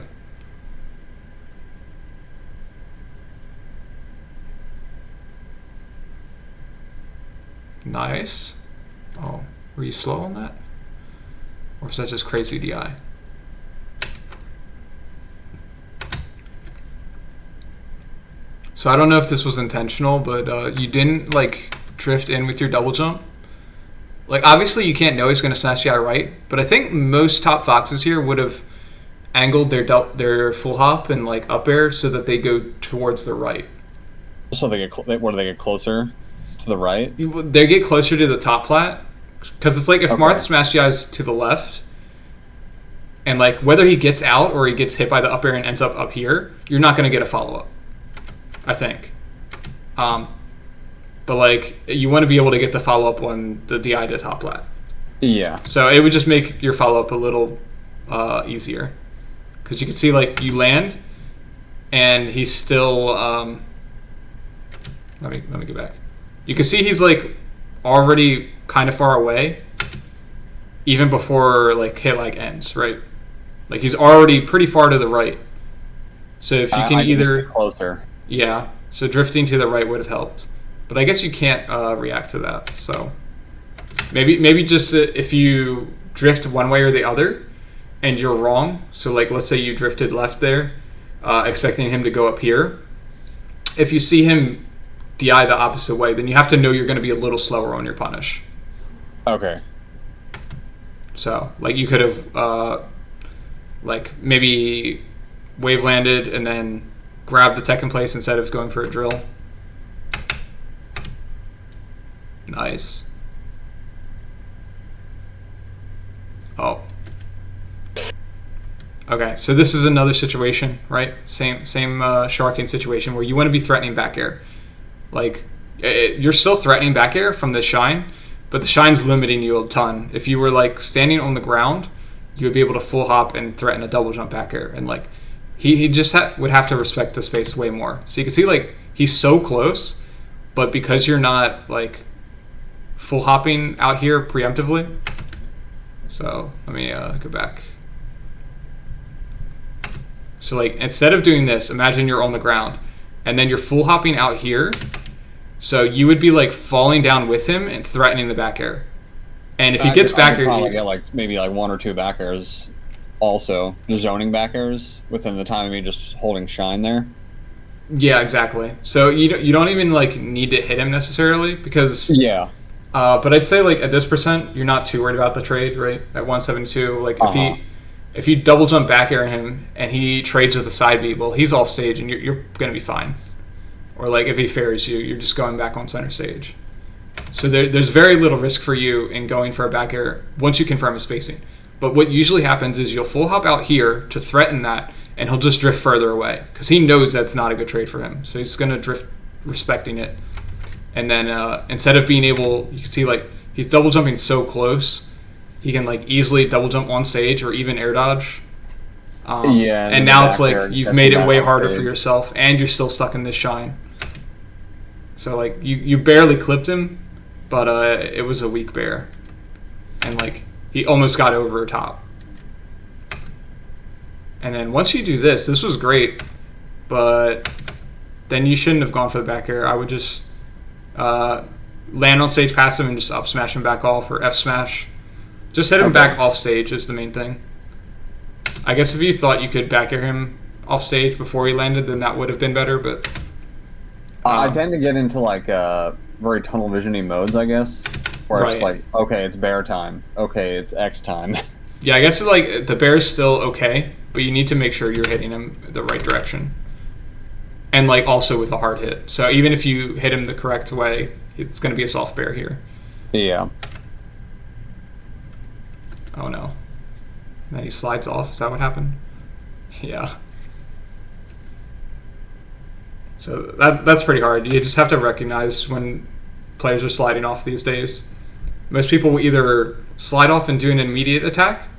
Nice. Oh, were you slow on that? Or is that just crazy DI? So I don't know if this was intentional, but you didn't like drift in with your double jump. Like obviously you can't know he's going to smash DI right, but I think most top foxes here would have angled their full hop and like up air so that they go towards the right. So they get what do they get closer to the right? They get closer to the top plat, because it's like if Marth smash DIs to the left, and like whether he gets out or he gets hit by the up air and ends up here, you're not going to get a follow up, I think. But like you want to be able to get the follow up on the DI to top plat. Yeah. So it would just make your follow up a little easier, because you can see like you land, and he's still. Let me get back. You can see he's like already kind of far away, even before like hit like ends, right? Like he's already pretty far to the right. So if you can either closer. Yeah. So drifting to the right would have helped, but I guess you can't react to that. So maybe just if you drift one way or the other, and you're wrong. So like let's say you drifted left there, expecting him to go up here. If you see him DI the opposite way, then you have to know you're going to be a little slower on your punish. Okay. So like you could have like maybe wave landed and then grabbed the tech in place instead of going for a drill. Nice. Okay, so this is another situation, right? Same Sharking situation where you want to be threatening back air. Like, you're still threatening back air from the shine, but the shine's limiting you a ton. If you were like standing on the ground, you would be able to full hop and threaten a double jump back air, and like he just would have to respect the space way more. So you can see like he's so close, but because you're not like full hopping out here preemptively. So let me go back. So like instead of doing this, imagine you're on the ground and then you're full hopping out here. So you would be like falling down with him and threatening the back air. And if he gets back air, you get like maybe like 1 or 2 back airs also, zoning back airs within the time of me just holding shine there. Yeah, exactly. So you don't even like need to hit him necessarily because yeah. But I'd say like at this percent, you're not too worried about the trade, right? At 172, like if you double jump back air him and he trades with a side beat, well, he's off stage and you're gonna be fine. Or like if he ferries you, you're just going back on center stage. So there's very little risk for you in going for a back air once you confirm his spacing. But what usually happens is you'll full hop out here to threaten that, and he'll just drift further away because he knows that's not a good trade for him. So he's gonna drift respecting it. And then instead of being able, you can see like he's double jumping so close, he can like easily double jump on stage or even air dodge. And now it's like you've made it way harder for yourself, and you're still stuck in this shine. So like you barely clipped him, but it was a weak bear, and like he almost got over top. And then once you do this was great, but then you shouldn't have gone for the back air. I would just land on stage past him and just up smash him back off or F smash. Just hit him back off stage is the main thing. I guess if you thought you could back air him off stage before he landed, then that would have been better, but I tend to get into like very tunnel vision-y modes, I guess, where it's like, okay, it's bear time. Okay, it's X time. Yeah, I guess like the bear's still okay, but you need to make sure you're hitting him the right direction. And like also with a hard hit. So even if you hit him the correct way, it's going to be a soft bear here. Yeah. Oh no. And then he slides off. Is that what happened? Yeah. So that's pretty hard. You just have to recognize when players are sliding off these days. Most people will either slide off and do an immediate attack,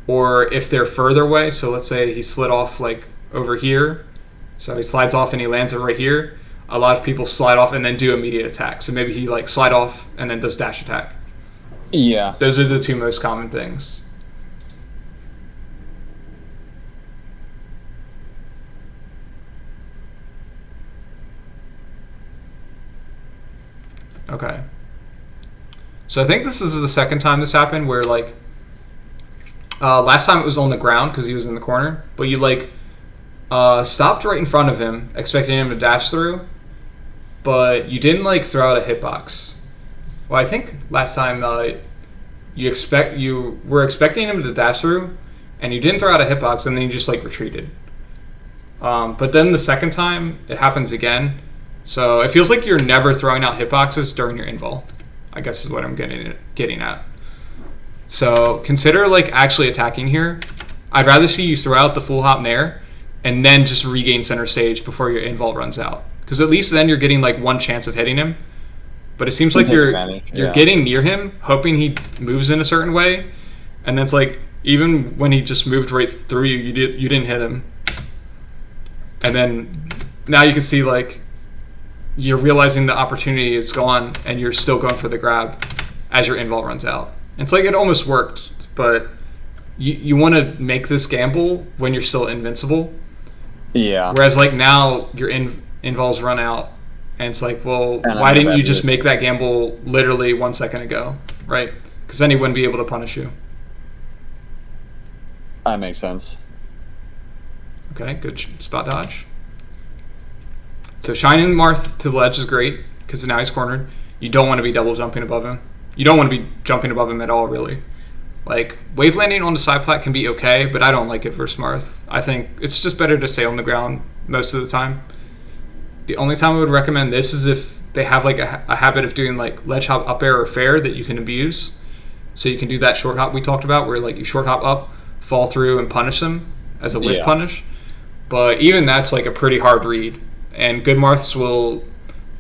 or if they're further away, so let's say he slid off like over here, so he slides off and he lands it right here, a lot of people slide off and then do immediate attack. So maybe he like slide off and then does dash attack. Yeah. Those are the two most common things. Okay. So I think this is the second time this happened where like last time it was on the ground because he was in the corner, but you like stopped right in front of him expecting him to dash through, but you didn't like throw out a hitbox. Well, I think last time you were expecting him to dash through and you didn't throw out a hitbox and then you just like retreated. But then the second time it happens again. So it feels like you're never throwing out hitboxes during your invol, I guess is what I'm getting at. So consider like actually attacking here. I'd rather see you throw out the full hop nair and then just regain center stage before your invol runs out. Because at least then you're getting like one chance of hitting him. But it seems like you're getting near him, hoping he moves in a certain way, and that's like even when he just moved right through you, you didn't hit him. And then now you can see like you're realizing the opportunity is gone and you're still going for the grab as your invol runs out. It's like it almost worked, but you want to make this gamble when you're still invincible. Yeah. Whereas like now your invols run out and it's like, well, why didn't you just make that gamble literally 1 second ago, right? Because then he wouldn't be able to punish you. That makes sense. Okay, good spot dodge. So shining Marth to the ledge is great because now he's cornered. You don't want to be double jumping above him. You don't want to be jumping above him at all, really. Like, wave landing on the side plat can be okay, but I don't like it versus Marth. I think it's just better to stay on the ground most of the time. The only time I would recommend this is if they have like a habit of doing like ledge hop up air or fair that you can abuse. So you can do that short hop we talked about where like you short hop up, fall through and punish them. as a whiff punish. But even that's like a pretty hard read. And good Marths will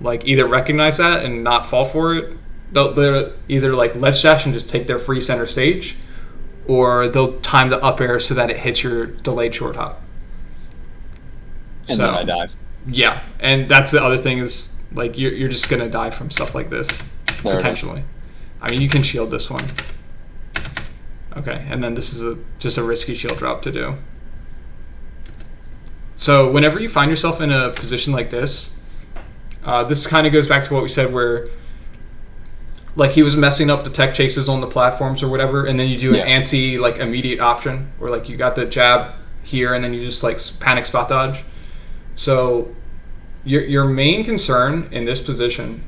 like either recognize that and not fall for it. They'll either like ledge dash and just take their free center stage, or they'll time the up air so that it hits your delayed short hop. And then I dive. Yeah, and that's the other thing is like you're just gonna die from stuff like this potentially. I mean, you can shield this one. Okay, and then this is just a risky shield drop to do. So whenever you find yourself in a position like this kind of goes back to what we said where like he was messing up the tech chases on the platforms or whatever, and then you do an antsy like immediate option where like you got the jab here and then you just like panic spot dodge. So your main concern in this position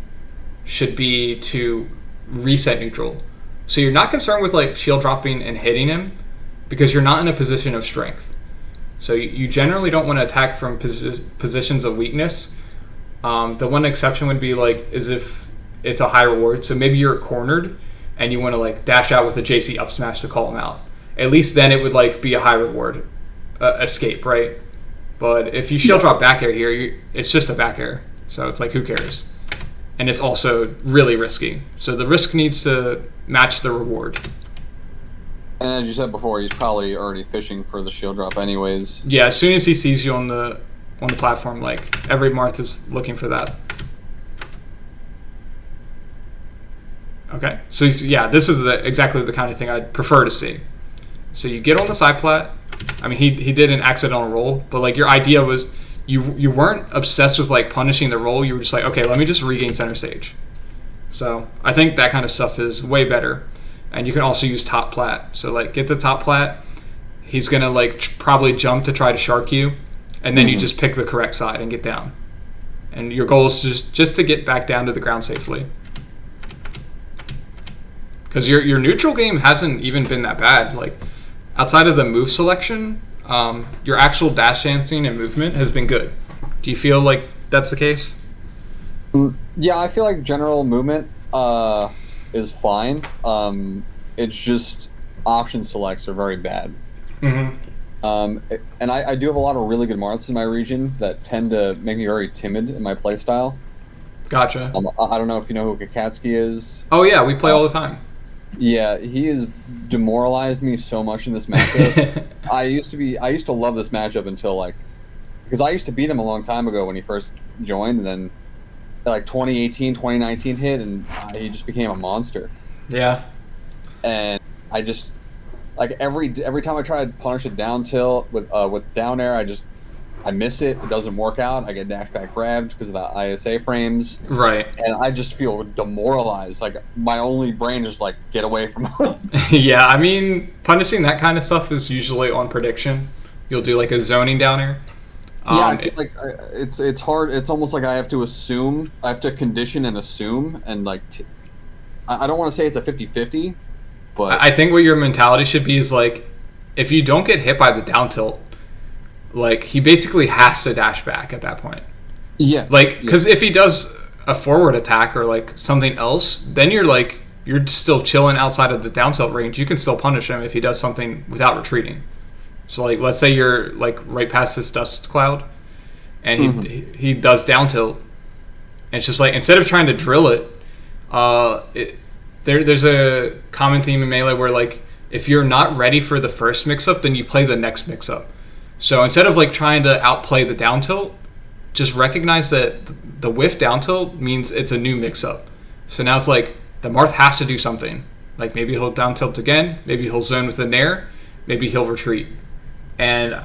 should be to reset neutral. So you're not concerned with like shield dropping and hitting him because you're not in a position of strength. So you generally don't want to attack from positions of weakness. The one exception would be like is if it's a high reward. So maybe you're cornered and you want to like dash out with a JC up smash to call him out. At least then it would like be a high reward escape, right? But if you shield drop back air here, it's just a back air. So it's like, who cares? And it's also really risky. So the risk needs to match the reward. And as you said before, he's probably already fishing for the shield drop anyways. Yeah, as soon as he sees you on the platform, like every Marth is looking for that. Okay, so yeah, this is exactly the kind of thing I'd prefer to see. So you get on the side plat. I mean, he did an accidental roll, but like your idea was you weren't obsessed with like punishing the roll. You were just like, okay, let me just regain center stage. So I think that kind of stuff is way better. And you can also use top plat. So like get the top plat. He's gonna like probably jump to try to shark you, and then you just pick the correct side and get down. And your goal is just to get back down to the ground safely. Because your neutral game hasn't even been that bad. Like outside of the move selection, your actual dash dancing and movement has been good. Do you feel like that's the case? Yeah, I feel like general movement is fine. It's just option selects are very bad. Mm-hmm. And I do have a lot of really good Marths in my region that tend to make me very timid in my playstyle. Gotcha. I don't know if you know who Kakatsky is. Oh yeah, we play all the time. Yeah, he has demoralized me so much in this matchup. I used to love this matchup until like, because I used to beat him a long time ago when he first joined, and then like 2018, 2019 hit, and he just became a monster. Yeah. And I just like every time I try to punish a down tilt with down air, I miss it. It doesn't work out. I get dash back grabbed because of the ISA frames. Right. And I just feel demoralized. Like my only brain is like, get away from him. Yeah, I mean, punishing that kind of stuff is usually on prediction. You'll do like a zoning down air. Yeah, I feel like it's hard. It's almost like I have to assume. I have to condition and assume. And like, I don't want to say it's a 50-50, but I think what your mentality should be is like, if you don't get hit by the down tilt, like he basically has to dash back at that point. Yeah. Like, because if he does a forward attack or like something else, then you're still chilling outside of the down tilt range. You can still punish him if he does something without retreating. So like, let's say you're like right past this dust cloud, and he does down tilt. And it's just like, instead of trying to drill it, there's a common theme in Melee where like if you're not ready for the first mix up, then you play the next mix up. So instead of like trying to outplay the down tilt, just recognize that the whiff down tilt means it's a new mix up. So now it's like the Marth has to do something. Like maybe he'll down tilt again, maybe he'll zone with a nair, maybe he'll retreat. And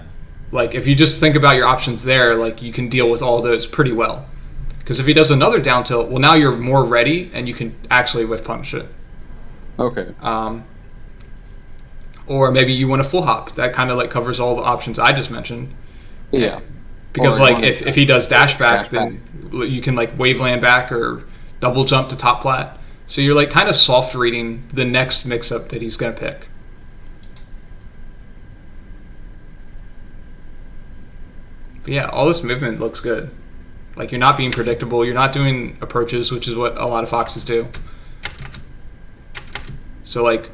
like if you just think about your options there, like you can deal with all those pretty well. Because if he does another down tilt, well now you're more ready and you can actually whiff punish it. Okay. Or maybe you want a full hop. That kind of like covers all the options I just mentioned. Yeah. Because like if he does dash back, then you can like wave land back or double jump to top plat. So you're like kind of soft reading the next mix up that he's gonna pick. But yeah, all this movement looks good. Like you're not being predictable. You're not doing approaches, which is what a lot of foxes do. So like,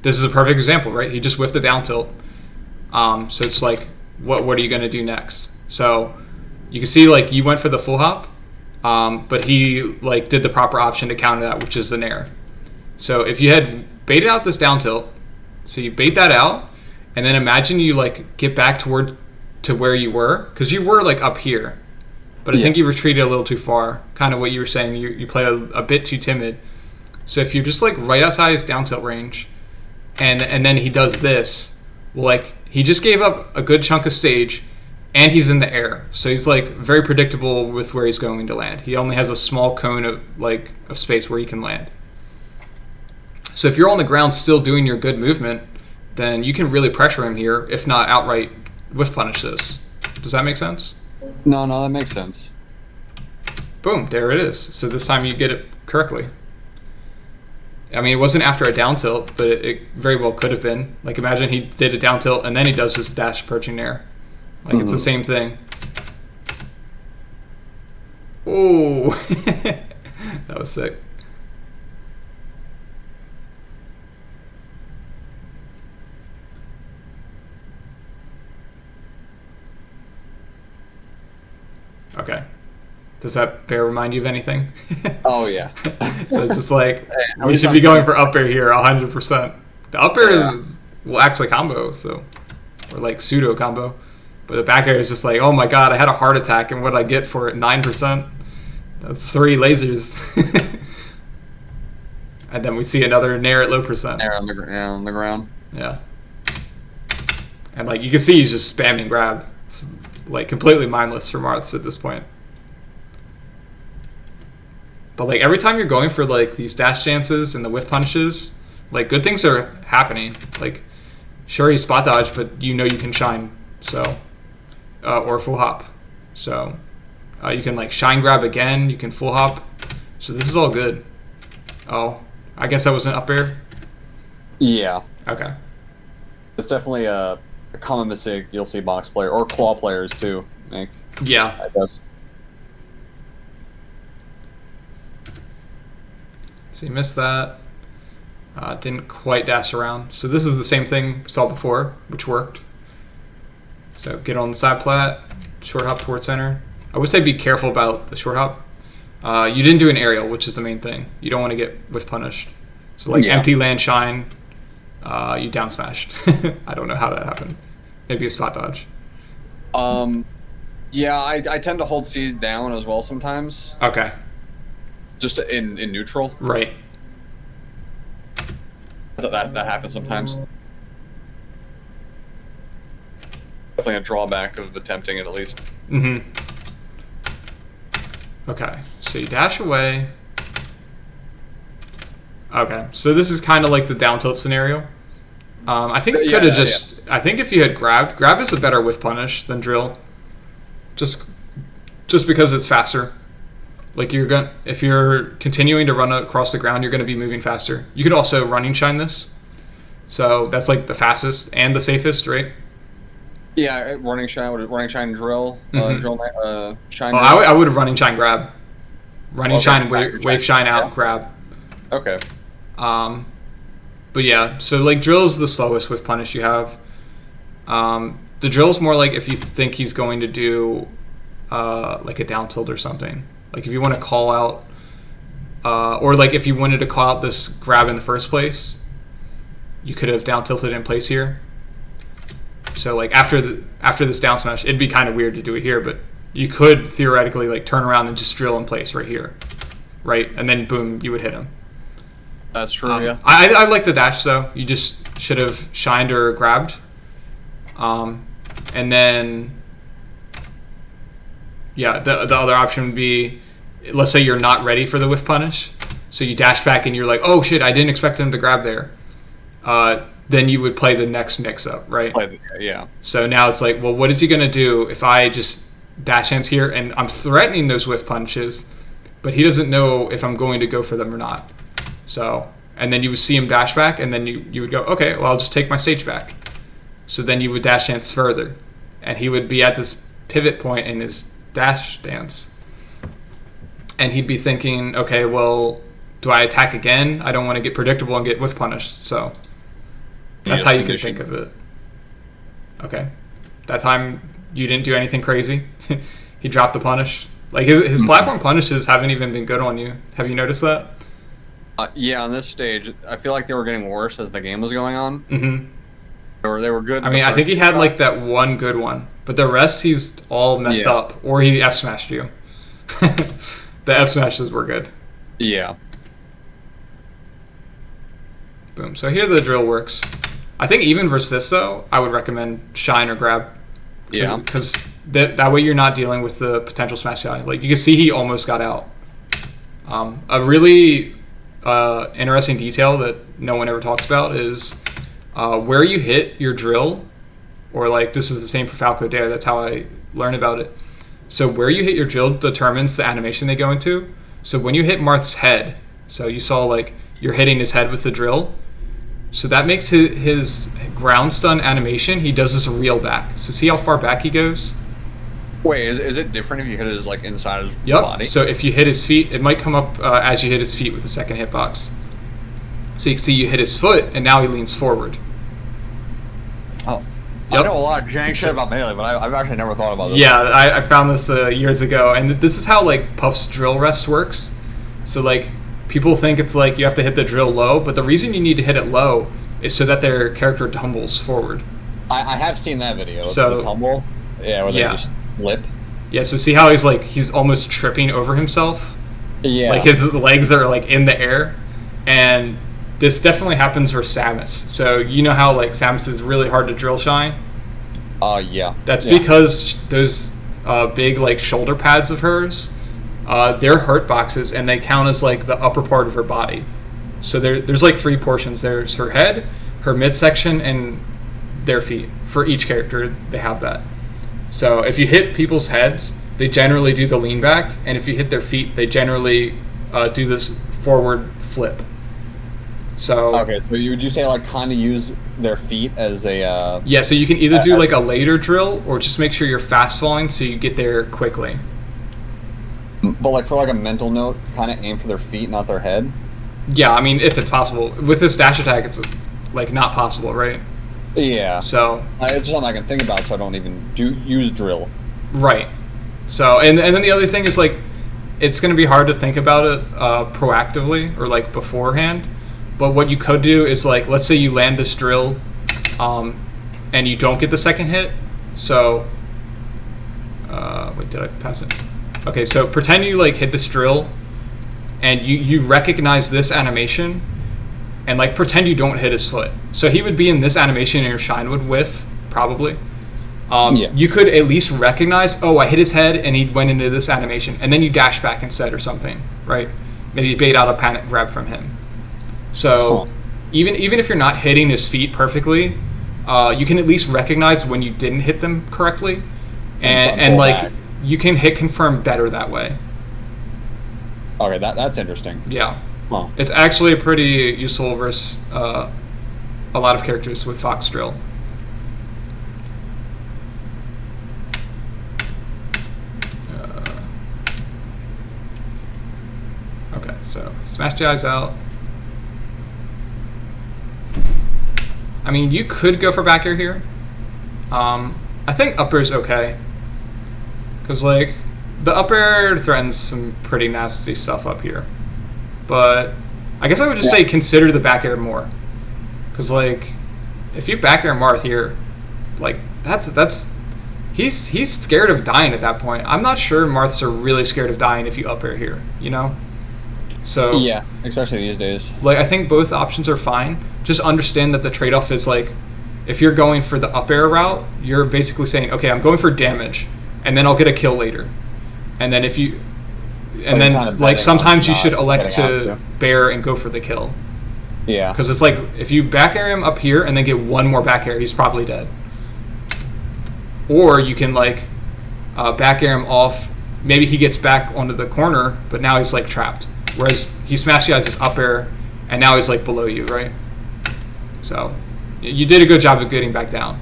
this is a perfect example, right? He just whiffed a down tilt. So it's like, what are you going to do next? So you can see like you went for the full hop, but he like did the proper option to counter that, which is the nair. So if you had baited out this down tilt, so you bait that out, and then imagine you like get back to where you were, because you were like up here, but I think you retreated a little too far. Kind of what you were saying, you played a bit too timid. So if you're just like right outside his down tilt range, and then he does this, well, like he just gave up a good chunk of stage, and he's in the air, so he's like very predictable with where he's going to land. He only has a small cone of space where he can land. So if you're on the ground still doing your good movement, then you can really pressure him here, if not outright whiff punish this. Does that make sense? No, that makes sense. Boom, there it is. So this time you get it correctly. I mean, it wasn't after a down tilt, but it very well could have been. Like, imagine he did a down tilt and then he does his dash approaching nair. Like, it's the same thing. Oh, that was sick. Okay. Does that bear remind you of anything? Oh, yeah. So it's just like, we should be going for up air here 100%. The up air will actually combo, so, or like pseudo combo. But the back air is just like, oh my god, I had a heart attack, and what did I get for it? 9%? That's 3 lasers. And then we see another nair at low percent. Nair on the ground. Yeah. And like, you can see he's just spamming grab. It's like completely mindless for Marth at this point. But like every time you're going for like these dash chances and the whiff punishes, like good things are happening. Like sure you spot dodge, but you know you can shine, so or full hop. So you can like shine grab again, you can full hop. So this is all good. Oh, I guess that was an up air? Yeah. Okay. It's definitely a common mistake you'll see box player or claw players too make. Yeah. I guess. So you missed that. Didn't quite dash around. So this is the same thing we saw before, which worked. So get on the side plat, short hop toward center. I would say be careful about the short hop. You didn't do an aerial, which is the main thing. You don't want to get whiff punished. So like empty land shine, you down smashed. I don't know how that happened. Maybe a spot dodge. Yeah, I tend to hold C down as well sometimes. Okay. Just in neutral. Right. That happens sometimes. Definitely a drawback of attempting it at least. Mm-hmm. Okay, so you dash away. Okay, so this is kind of like the down tilt scenario. I think you could have just. I think if you had grab is a better whiff punish than drill. Just because it's faster. Like if you're continuing to run across the ground, you're gonna be moving faster. You could also running shine this. So that's like the fastest and the safest, right? Yeah, running shine, drill, drill, shine. Oh, I would have running shine grab. Running shine, wave shine out, grab. Okay. But yeah, so like drill's the slowest with punish you have. The drill's more like if you think he's going to do like a down tilt or something. Like if you want to call out, or like if you wanted to call out this grab in the first place, you could have down tilted in place here. So like after this down smash, it'd be kind of weird to do it here, but you could theoretically like turn around and just drill in place right here, right? And then boom, you would hit him. That's true. Yeah. I like the dash though. You just should have shined or grabbed, and then yeah, the other option would be, let's say you're not ready for the whiff punish, so you dash back and you're like, oh shit, I didn't expect him to grab there. Then you would play the next mix-up, right? Yeah. So now it's like, well, what is he going to do if I just dash hands here and I'm threatening those whiff punches, but he doesn't know if I'm going to go for them or not. So, and then you would see him dash back, and then you would go, okay, well, I'll just take my stage back. So then you would dash dance further, and he would be at this pivot point in his dash dance. And he'd be thinking, okay, well, do I attack again? I don't want to get predictable and get whiff punished, so... That's how you can think of it. Okay. That time you didn't do anything crazy. He dropped the punish. Like his platform punishes haven't even been good on you. Have you noticed that? Yeah, on this stage, I feel like they were getting worse as the game was going on. Mm-hmm. They were good. I mean, I think he had like that one good one, but the rest he's all messed up, or he F smashed you. The F smashes were good. Yeah. Boom. So here the drill works. I think even versus this though, I would recommend shine or grab. Yeah. Because that way you're not dealing with the potential smash guy. Like you can see he almost got out. A really interesting detail that no one ever talks about is where you hit your drill, or like this is the same for Falco Dare. That's how I learned about it. So where you hit your drill determines the animation they go into. So when you hit Marth's head, so you saw like you're hitting his head with the drill. So that makes his ground stun animation, he does this reel back. So see how far back he goes? Wait, is it different if you hit his like inside his Yep. body? So if you hit his feet, it might come up as you hit his feet with the second hitbox. So you can see you hit his foot, and now he leans forward. Oh. Yep. I know a lot of jank shit about Melee, but I've actually never thought about this. Yeah, I found this years ago, and this is how like Puff's drill rest works. So like people think it's like you have to hit the drill low, but the reason you need to hit it low is so that their character tumbles forward. I have seen that video. So, the tumble. Yeah, where they just lip. Yeah, so see how he's almost tripping over himself? Yeah. Like his legs are like in the air. And this definitely happens for Samus. So you know how like Samus is really hard to drill shine? Yeah. That's because those big like shoulder pads of hers, they're hurt boxes, and they count as like the upper part of her body. So there's like three portions. There's her head, her midsection, and their feet. For each character, they have that. So if you hit people's heads, they generally do the lean back, and if you hit their feet, they generally do this forward flip. So okay, so would you say like kind of use their feet as a yeah, so you can either do like a later drill or just make sure you're fast falling so you get there quickly. But like for like a mental note, kind of aim for their feet, not their head. Yeah, I mean if it's possible. With this dash attack, it's like not possible, right? Yeah. So it's something I can think about, so I don't even use drill. Right. So and then the other thing is like it's going to be hard to think about it proactively or like beforehand. But what you could do is like let's say you land this drill, and you don't get the second hit. So wait, did I pass it? Okay, so pretend you like hit this drill, and you recognize this animation. And like pretend you don't hit his foot. So he would be in this animation and your shine would whiff, probably. You could at least recognize, oh, I hit his head and he went into this animation. And then you dash back instead or something, right? Maybe bait out a panic grab from him. So even if you're not hitting his feet perfectly, you can at least recognize when you didn't hit them correctly. And like you can hit confirm better that way. Okay, that's interesting. Yeah. Huh. It's actually pretty useful versus a lot of characters with Fox Drill. Okay, so smash the eyes out. I mean, you could go for back air here. I think up air is okay. Because, like, the up air threatens some pretty nasty stuff up here. But I guess I would just say consider the back air more, because like if you back air Marth here, like that's he's scared of dying at that point. I'm not sure Marths are really scared of dying if you up air here, you know. So yeah, especially these days. Like I think both options are fine. Just understand that the trade-off is like if you're going for the up air route, you're basically saying, okay, I'm going for damage, and then I'll get a kill later, and then if you and then, kind of like, sometimes you should elect to bear and go for the kill. Yeah. Because it's like, if you back air him up here and then get one more back air, he's probably dead. Or you can, like, back air him off. Maybe he gets back onto the corner, but now he's, like, trapped. Whereas he smashed you as his up air, and now he's, like, below you, right? So, you did a good job of getting back down.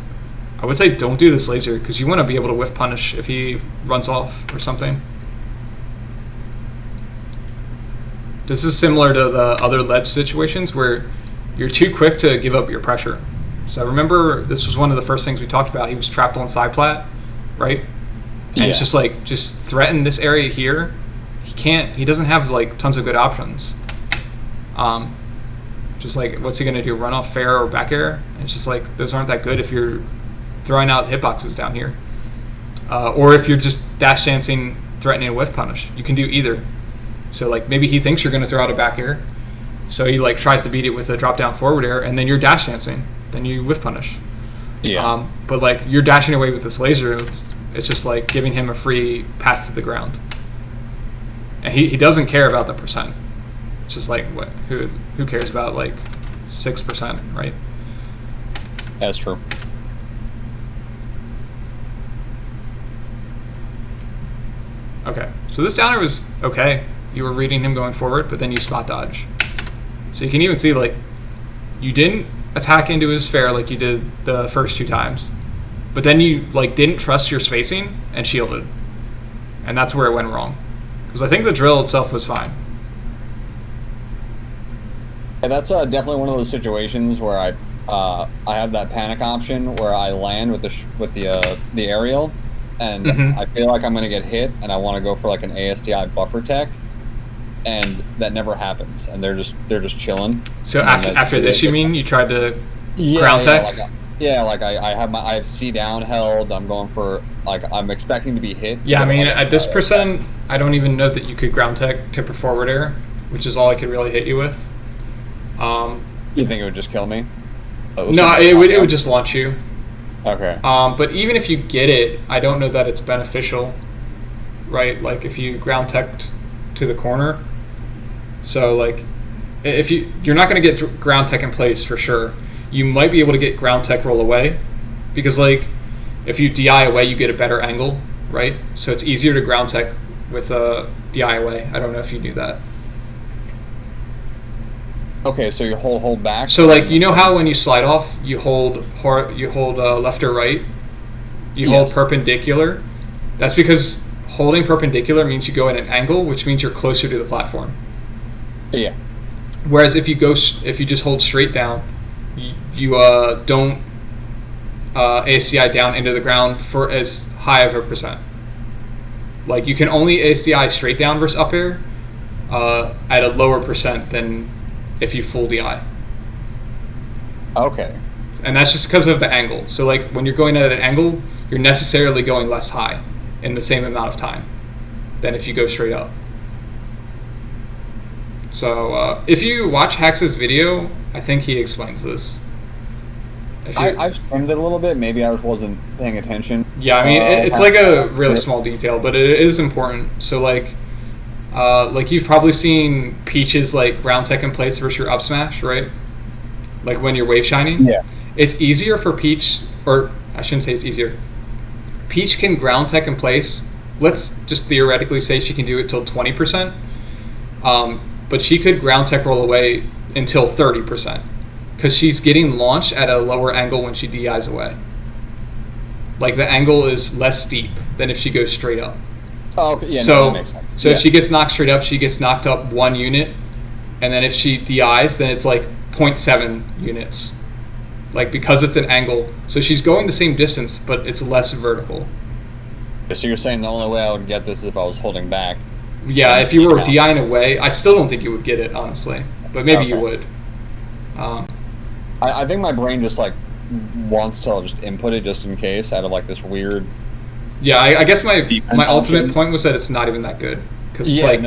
I would say don't do this laser, because you want to be able to whiff punish if he runs off or something. This is similar to the other ledge situations where you're too quick to give up your pressure. So remember, this was one of the first things we talked about. He was trapped on side plat, right? And it's just like, just threaten this area here. He doesn't have like tons of good options. Just like, what's he gonna do? Run off fair or back air? And it's just like, those aren't that good if you're throwing out hitboxes down here. Or if you're just dash dancing, threatening a whiff punish. You can do either. So like, maybe he thinks you're gonna throw out a back air. So he like tries to beat it with a drop down forward air, and then you're dash dancing. Then you whiff punish. Yeah. But like, you're dashing away with this laser. It's just like giving him a free path to the ground. And he doesn't care about the percent. It's just like, what? Who cares about like 6%, right? That's true. Okay, so this downer was okay. You were reading him going forward, but then you spot dodge. So you can even see like, you didn't attack into his fair like you did the first 2 times, but then you like didn't trust your spacing and shielded, and that's where it went wrong. Because I think the drill itself was fine. And that's definitely one of those situations where I have that panic option where I land with the aerial, and I feel like I'm going to get hit, and I want to go for like an ASDI buffer tech, and that never happens, and they're just chilling. So after this, you mean you tried to ground tech? I have C down held. I'm going for like, I'm expecting to be hit. Yeah, I mean at this percent, I don't even know that you could ground tech tipper forward air, which is all I could really hit you with. You think it would just kill me? No, it would just launch you. Okay. But even if you get it, I don't know that it's beneficial, right? Like if you ground teched to the corner, so like if you're not going to get ground tech in place for sure. You might be able to get ground tech roll away, because like if you DI away, you get a better angle, right? So it's easier to ground tech with a DI away. I don't know if you knew that. Okay, so you hold back. So like, you know how when you slide off, you hold left or right, you hold perpendicular. That's because holding perpendicular means you go at an angle, which means you're closer to the platform. Yeah. Whereas if you just hold straight down, you don't ACI down into the ground for as high of a percent. Like you can only ACI straight down versus up air at a lower percent than if you full DI. Okay. And that's just because of the angle. So like when you're going at an angle, you're necessarily going less high in the same amount of time than if you go straight up. So if you watch Hax's video, I think he explains this. I've skimmed it a little bit. Maybe I wasn't paying attention. Yeah, I mean, it's like a really small detail, but it is important. So like you've probably seen Peach's like ground tech in place versus your up smash, right? Like when you're wave shining. Yeah. It's easier for Peach, or I shouldn't say it's easier. Peach can ground tech in place. Let's just theoretically say she can do it till 20%. But she could ground tech roll away until 30%, because she's getting launched at a lower angle when she DIs away. Like the angle is less steep than if she goes straight up. Oh, okay. Yeah, so that makes sense. So if she gets knocked straight up, she gets knocked up 1 unit, and then if she DIs, then it's like 0.7 units. Like because it's an angle, so she's going the same distance, but it's less vertical. So you're saying the only way I would get this is if I was holding back? Yeah, if you were DIing away, I still don't think you would get it, honestly. But maybe you would. I think my brain just like wants to just input it just in case, out of like this weird. Yeah, I guess my ultimate point was that it's not even that good, because it's like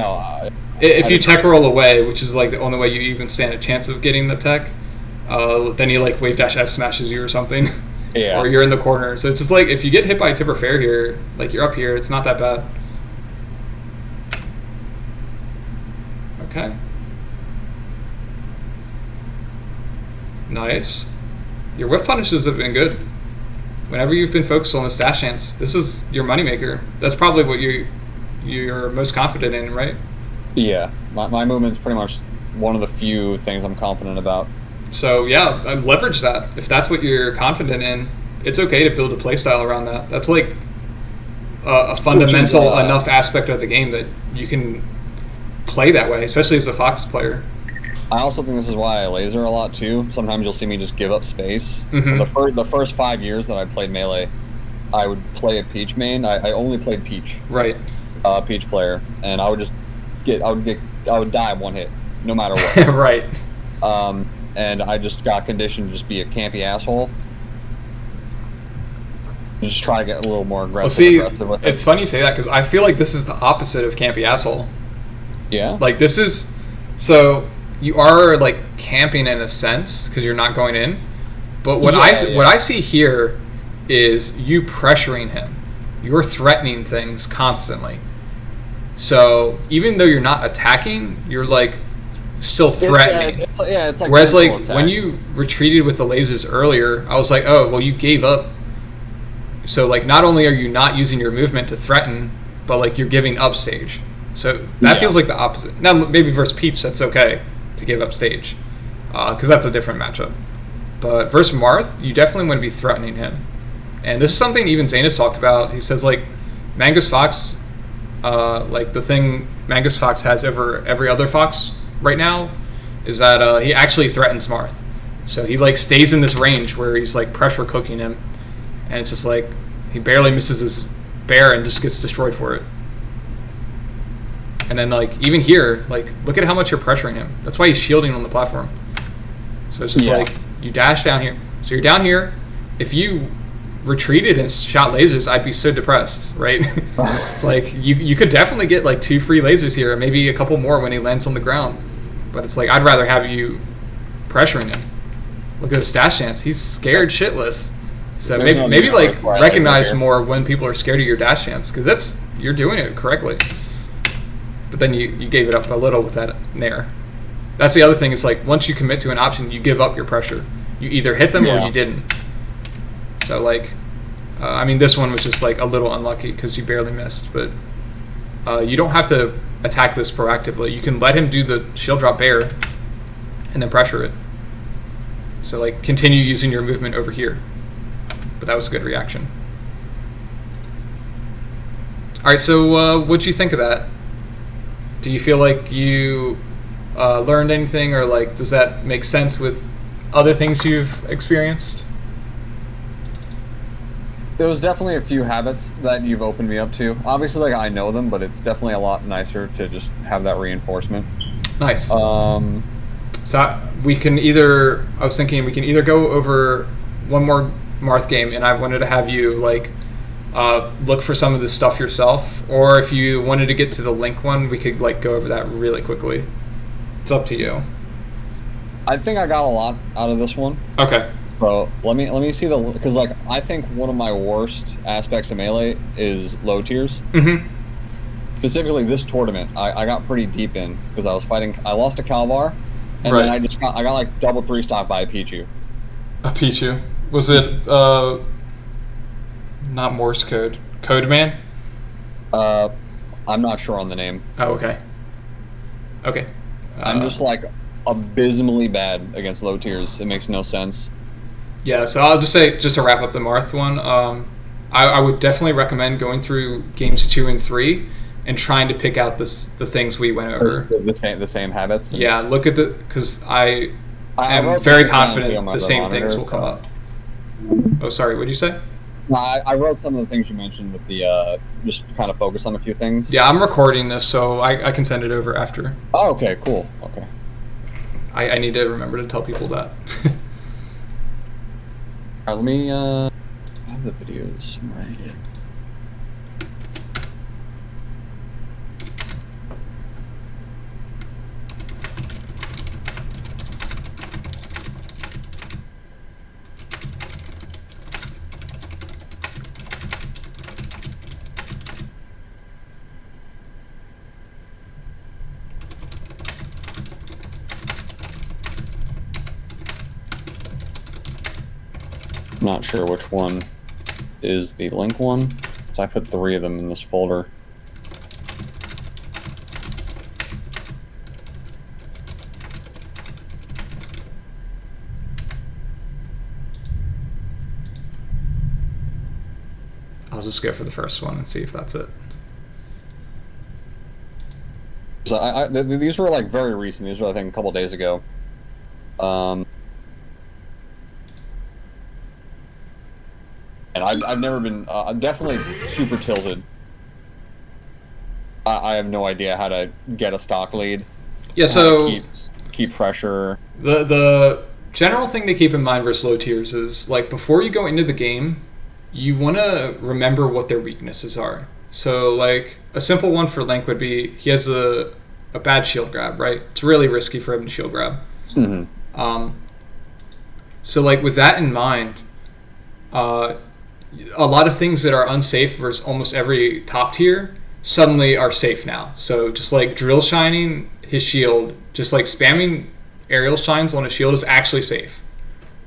if you tech roll away, which is like the only way you even stand a chance of getting the tech, then he like wave dash F smashes you or something. Yeah. Or you're in the corner. So it's just like if you get hit by a tipper fair here, like you're up here, it's not that bad. Okay. Nice. Your whiff punishes have been good. Whenever you've been focused on this dash dance, this is your moneymaker. That's probably what you're most confident in, right? Yeah. My movement's pretty much one of the few things I'm confident about. So yeah, leverage that. If that's what you're confident in, it's okay to build a playstyle around that. That's like a fundamental enough aspect of the game that you can play that way, especially as a Fox player. I also think this is why I laser a lot too. Sometimes you'll see me just give up space. Mhm. The first 5 years that I played Melee, I would play a Peach main. I only played Peach, Right. Peach player, and I would just I would die one hit, no matter what. Right. And I just got conditioned to just be a campy asshole. Just try to get a little more aggressive. Well, see, it's funny you say that because I feel like this is the opposite of campy asshole. Yeah. Like this is, so you are like camping in a sense because you're not going in, but what I see here is you pressuring him. You're threatening things constantly. So even though you're not attacking, you're like still threatening. It's like whereas like attacks. when you retreated with the lasers earlier, I was like, oh well, you gave up. So like not only are you not using your movement to threaten, but like you're giving up stage. So that feels like the opposite. Now maybe versus Peach, that's okay to give up stage, because that's a different matchup. But versus Marth, you definitely want to be threatening him. And this is something even Zane has talked about. He says like Mangus Fox, like the thing Mangus Fox has over every other Fox right now is that he actually threatens Marth. So he like stays in this range where he's like pressure cooking him, and it's just like he barely misses his bear and just gets destroyed for it. And then like even here, like look at how much you're pressuring him. That's why he's shielding on the platform. So it's just like you dash down here. So you're down here. If you retreated and shot lasers, I'd be so depressed, right? It's like you could definitely get like 2 free lasers here, and maybe a couple more when he lands on the ground. But it's like I'd rather have you pressuring him. Look at his stash chance. He's scared shitless. So maybe like recognize more when people are scared of your dash chance, because you're doing it correctly. But then you gave it up a little with that nair. That's the other thing. Is like once you commit to an option, you give up your pressure. You either hit them or you didn't. So like, I mean, this one was just like a little unlucky because you barely missed. But you don't have to attack this proactively. You can let him do the shield drop bear, and then pressure it. So like continue using your movement over here. But that was a good reaction. All right, so what'd you think of that? Do you feel like you learned anything, or like does that make sense with other things you've experienced? There was definitely a few habits that you've opened me up to. Obviously, like I know them, but it's definitely a lot nicer to just have that reinforcement. Nice. So we can either, I was thinking we can either go over one more Marth game, and I wanted to have you like look for some of this stuff yourself, or if you wanted to get to the Link one, we could like go over that really quickly. It's up to you. I think I got a lot out of this one. Okay. So let me see because like I think one of my worst aspects of Melee is low tiers. Mm-hmm. Specifically this tournament, I got pretty deep in because I lost to Calvar, and then I got like double 3-stock by a Pichu. A Pichu? Was it not Morse code? Code Man? I'm not sure on the name. Oh, okay. Okay. I'm just like abysmally bad against low tiers. It makes no sense. Yeah, so I'll just say, just to wrap up the Marth one, I would definitely recommend going through games 2 and 3 and trying to pick out the things we went over. The same habits. Yeah, look at because I am very confident the same things will come up. Oh, sorry, what did you say? No, I wrote some of the things you mentioned with the just kind of focus on a few things. Yeah, I'm recording this, so I can send it over after. Oh, okay, cool. Okay. I need to remember to tell people that. All right, let me I have the videos right here. Not sure which one is the Link one, so I put 3 of them in this folder. I'll just go for the first one and see if that's it. So these were like very recent. These were, I think, a couple days ago. And I've never been. I'm definitely super tilted. I have no idea how to get a stock lead. Yeah, so keep pressure. The general thing to keep in mind versus low tiers is, like, before you go into the game, you want to remember what their weaknesses are. So, like, a simple one for Link would be he has a bad shield grab, right? It's really risky for him to shield grab. Mm-hmm. So, like, with that in mind, a lot of things that are unsafe versus almost every top tier suddenly are safe now. So just like drill shining his shield, just like spamming aerial shines on his shield is actually safe,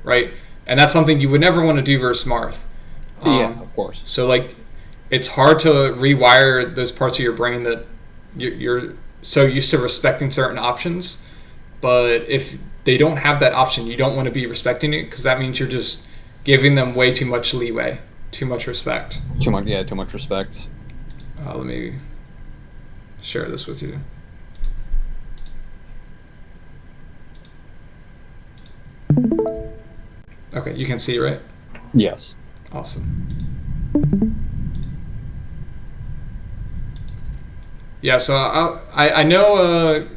right? And that's something you would never want to do versus Marth. Yeah, of course. So like, it's hard to rewire those parts of your brain that you're so used to respecting certain options, but if they don't have that option, you don't want to be respecting it, because that means you're just giving them way too much leeway, too much respect. Too much respect. Let me share this with you. Okay, you can see, right? Yes. Awesome. Yeah, so I know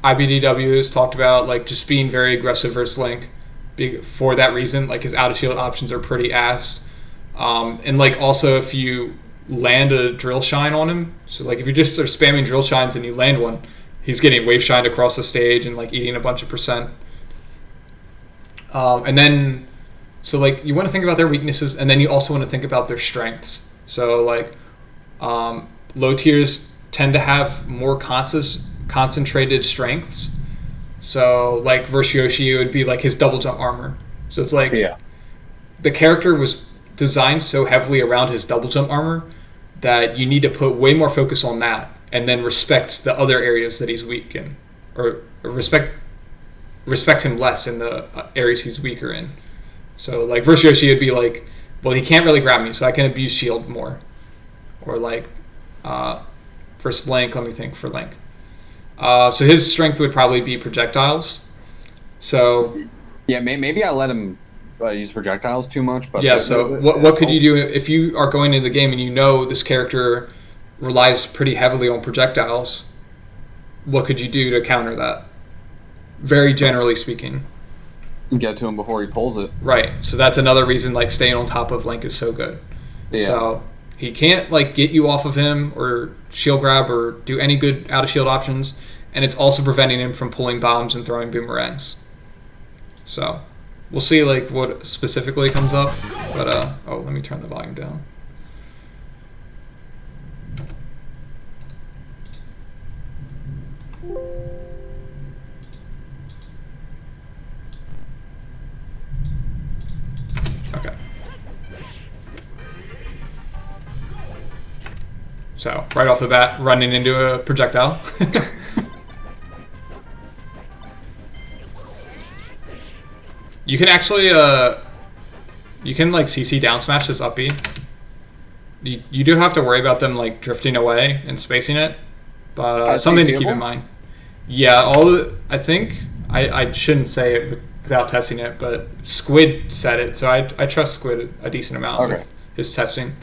IBDW has talked about like just being very aggressive versus Link for that reason. Like his out of shield options are pretty ass, and like also if you land a drill shine on him, so like if you just are spamming drill shines and you land one, he's getting wave shined across the stage and like eating a bunch of percent. And then so like you want to think about their weaknesses, and then you also want to think about their strengths. So like low tiers tend to have more concentrated strengths. So like versus Yoshi, it would be like his double jump armor. So it's like the character was designed so heavily around his double jump armor that you need to put way more focus on that, and then respect the other areas that he's weak in, or respect him less in the areas he's weaker in. So like versus Yoshi, it'd be like, well, he can't really grab me, so I can abuse shield more. Or like versus Link, let me think for Link. So his strength would probably be projectiles. So yeah, maybe I let him use projectiles too much. But yeah, so what could you do if you are going into the game and you know this character relies pretty heavily on projectiles? What could you do to counter that? Very generally speaking. Get to him before he pulls it. Right. So that's another reason like staying on top of Link is so good. Yeah. So he can't like get you off of him or shield grab or do any good out of shield options, and it's also preventing him from pulling bombs and throwing boomerangs. So we'll see like what specifically comes up, but oh, let me turn the volume down. Okay. So right off the bat, running into a projectile. You can actually, you can like CC down smash this up B. You do have to worry about them like drifting away and spacing it, but something to keep in mind. Yeah, I think I shouldn't say it without testing it, but Squid said it, so I trust Squid a decent amount with his testing.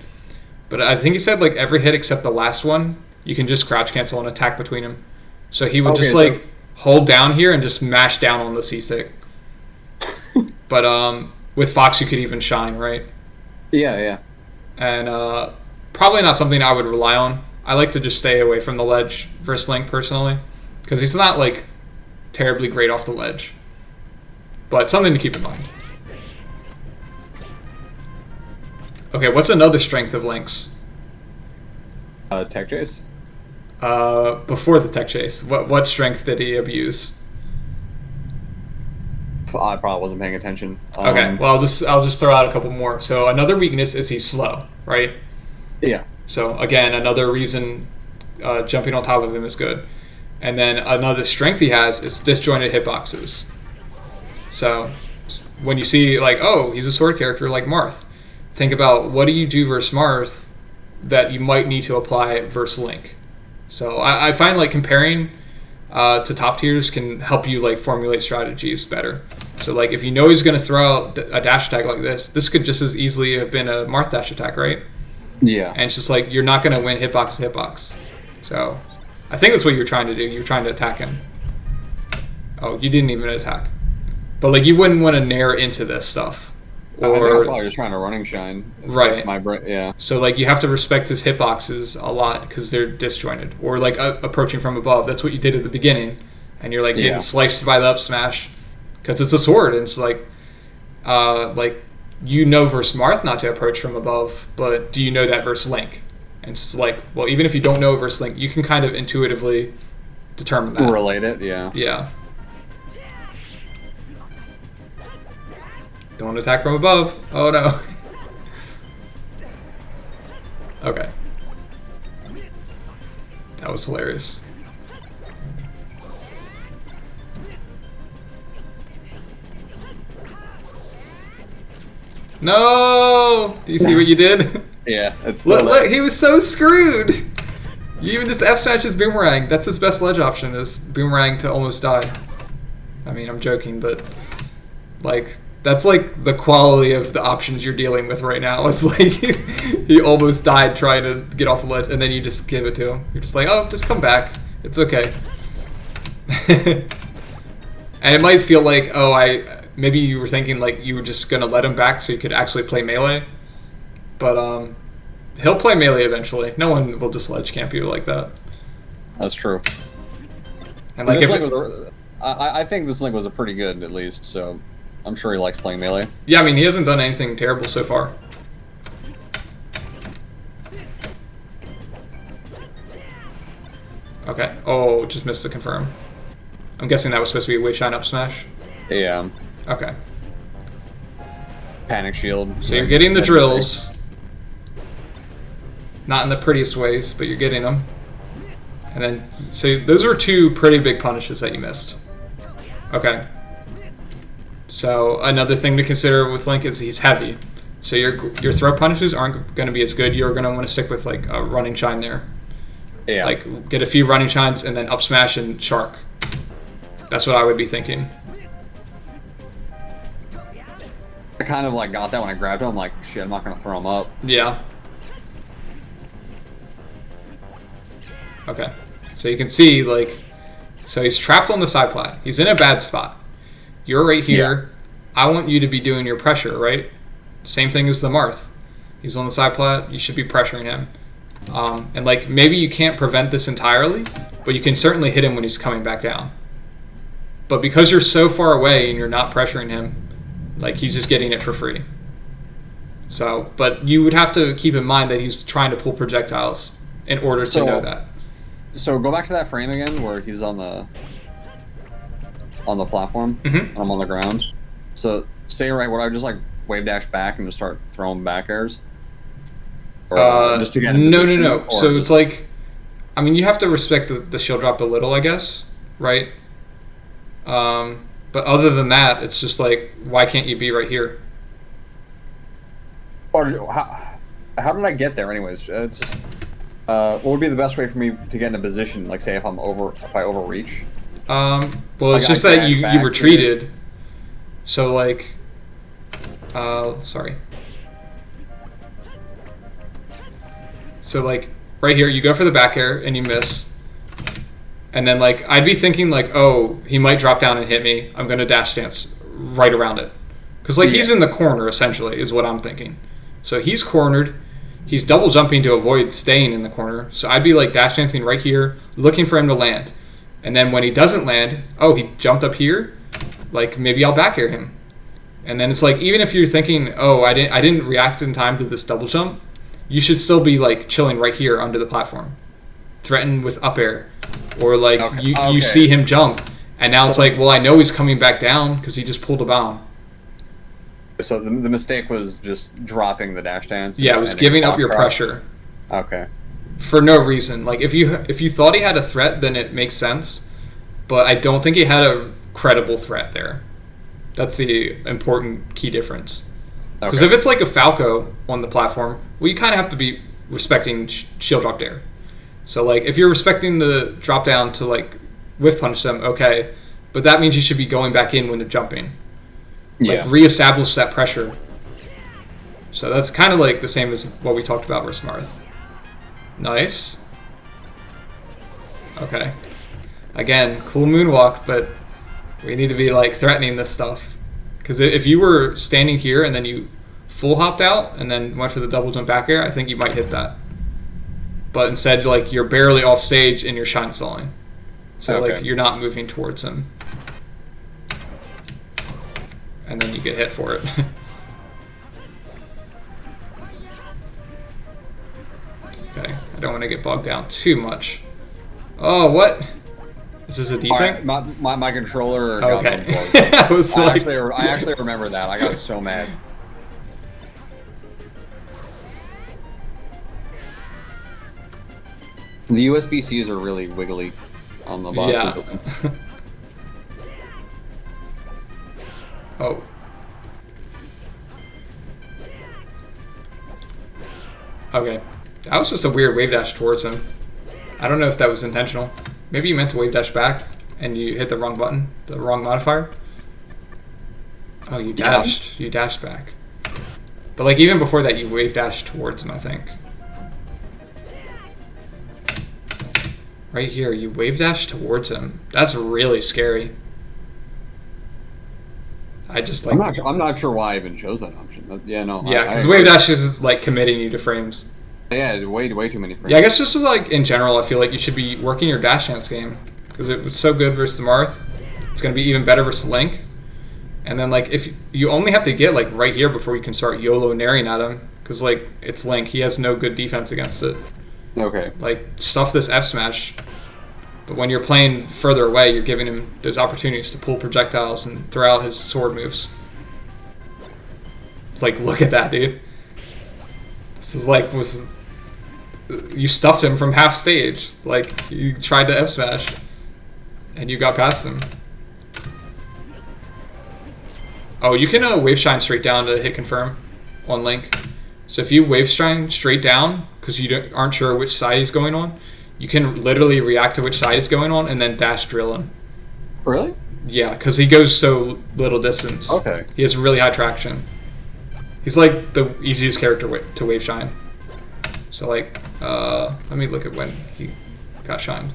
But I think he said like every hit except the last one, you can just crouch cancel and attack between them. So he would just like hold down here and just mash down on the C stick. But with Fox you could even shine, right? Yeah. And probably not something I would rely on. I like to just stay away from the ledge versus Link personally, because he's not like terribly great off the ledge. But something to keep in mind. Okay, what's another strength of Link's? Tech chase? Before the tech chase, what strength did he abuse? I probably wasn't paying attention. Okay, well I'll just throw out a couple more. So another weakness is he's slow, right? Yeah. So again, another reason jumping on top of him is good. And then another strength he has is disjointed hitboxes. So when you see like, oh, he's a sword character like Marth, think about what do you do versus Marth that you might need to apply versus Link. So I find like comparing to top tiers can help you like formulate strategies better. So like if you know he's going to throw out a dash attack like this could just as easily have been a Marth dash attack, right? Yeah. And it's just like you're not going to win hitbox to hitbox. So I think that's what you're trying to do. You're trying to attack him. Oh, you didn't even attack. But like you wouldn't want to nair into this stuff. I think that's probably just trying to running shine. Right. Yeah. So like you have to respect his hitboxes a lot because they're disjointed, or like approaching from above. That's what you did at the beginning, and you're like getting sliced by the up smash because it's a sword. And it's like versus Marth not to approach from above, but do you know that versus Link? And it's like, well, even if you don't know it versus Link, you can kind of intuitively determine that. Relate it, yeah. Yeah. Don't attack from above. Oh no. Okay. That was hilarious. No! Do you see what you did? Yeah, it's look, he was so screwed! You even just F-smash his boomerang. That's his best ledge option, is boomerang to almost die. I mean, I'm joking, but like that's like the quality of the options you're dealing with right now. It's like he almost died trying to get off the ledge, and then you just give it to him. You're just like, oh, just come back. It's okay. And it might feel like, maybe you were thinking like you were just gonna let him back so you could actually play melee, but he'll play melee eventually. No one will just ledge camp you like that. That's true. And like, I think this Link was a pretty good at least, so I'm sure he likes playing melee. Yeah, I mean he hasn't done anything terrible so far. Okay. Oh, just missed the confirm. I'm guessing that was supposed to be a Wei Shine up smash. Yeah. Okay. Panic shield. So you're getting the drills. Not in the prettiest ways, but you're getting them. And then, so those are two pretty big punishes that you missed. Okay. So another thing to consider with Link is he's heavy. So your throw punishes aren't going to be as good. You're going to want to stick with like a running shine there. Yeah. Like get a few running shines and then up smash and shark. That's what I would be thinking. I kind of like got that when I grabbed him. I'm like, shit, I'm not going to throw him up. Yeah. Okay. So you can see, like, so he's trapped on the side plat. He's in a bad spot. You're right here. Yeah. I want you to be doing your pressure, right? Same thing as the Marth. He's on the side plat. You should be pressuring him. And, like, maybe you can't prevent this entirely, but you can certainly hit him when he's coming back down. But because you're so far away and you're not pressuring him, like, he's just getting it for free. So, but you would have to keep in mind that he's trying to pull projectiles in order to know that. So go back to that frame again where he's on the platform, and I'm on the ground. So stay right where I just like wave dash back and just start throwing back airs. Or just to get in position, No. So it's like, I mean, you have to respect the shield drop a little, I guess, right? But other than that, it's just like, why can't you be right here? Or how did I get there anyways? It's just, what would be the best way for me to get in a position, like say if I overreach? Well, like it's just that you retreated. So like, sorry. So like, right here, you go for the back air and you miss. And then like, I'd be thinking like, oh, he might drop down and hit me. I'm gonna dash dance right around it. Because like, he's in the corner essentially, is what I'm thinking. So he's cornered. He's double jumping to avoid staying in the corner. So I'd be like dash dancing right here, looking for him to land. And then when he doesn't land, oh, he jumped up here. Like maybe I'll back air him. And then it's like, even if you're thinking, oh, I didn't react in time to this double jump, you should still be like chilling right here under the platform, threaten with up air, or like you see him jump, and now it's like, well, I know he's coming back down because he just pulled a bomb. So the mistake was just dropping the dash dance. Yeah, it was giving up your pressure. Okay. For no reason. Like if you thought he had a threat, then it makes sense. But I don't think he had a credible threat there. That's the important key difference. Because if it's like a Falco on the platform, well, you kind of have to be respecting shield drop dare. So like if you're respecting the drop down to like whiff punch them, okay, but that means you should be going back in when they're jumping. Like reestablish that pressure. So that's kind of like the same as what we talked about versus Marth. Nice. Okay. Again, cool moonwalk, but we need to be like threatening this stuff. Because if you were standing here and then you full hopped out and then went for the double jump back air, I think you might hit that. But instead, like, you're barely off stage and you're shine stalling. So like you're not moving towards him. And then you get hit for it. Okay, I don't want to get bogged down too much. Oh, what? Is this a desync? Right, my controller got okay. unplugged. I actually remember that. I got so mad. The USB-Cs are really wiggly on the boxes. Yeah. Oh. Okay. That was just a weird wave dash towards him. I don't know if that was intentional. Maybe you meant to wave dash back and you hit the wrong button, the wrong modifier. Oh, you dashed. You dashed back. But like even before that, you wave dashed towards him, I think. Right here, you wave dash towards him. That's really scary. I just like. I'm not sure why I even chose that option. Yeah, no. Yeah, because wave dash is like committing you to frames. Yeah, way too many frames. Yeah, I guess just like in general, I feel like you should be working your dash dance game because it was so good versus the Marth. It's gonna be even better versus Link. And then like if you only have to get like right here before you can start YOLO naring at him because like it's Link, he has no good defense against it. Okay. Like stuff this F smash. But when you're playing further away, you're giving him those opportunities to pull projectiles and throw out his sword moves. Like look at that, dude. This is like you stuffed him from half stage. Like you tried to F smash and you got past him. Oh, you can wave shine straight down to hit confirm on Link. So if you wave shine straight down because you aren't sure which side he's going on, you can literally react to which side he's going on and then dash drill him. Really? Yeah, because he goes so little distance. Okay. He has really high traction. He's like the easiest character to wave shine. So like, let me look at when he got shined.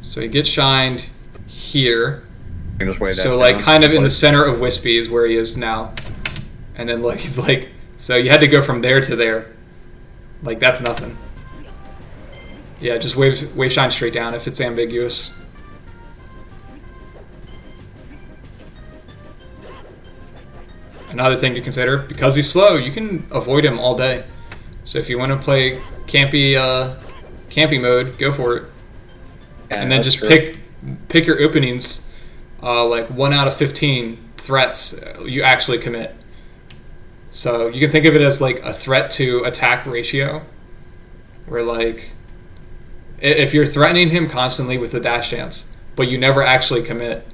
So he gets shined here. Just wave so like kind of in the center of Wispy is where he is now. And then like he's like, so you had to go from there to there. Like that's nothing. Yeah, just wave shine straight down if it's ambiguous. Another thing to consider, because he's slow, you can avoid him all day. So if you want to play campy mode, go for it. Yeah, and then just pick your openings, like 1 out of 15 threats you actually commit. So you can think of it as like a threat to attack ratio, where like if you're threatening him constantly with the dash dance, but you never actually commit,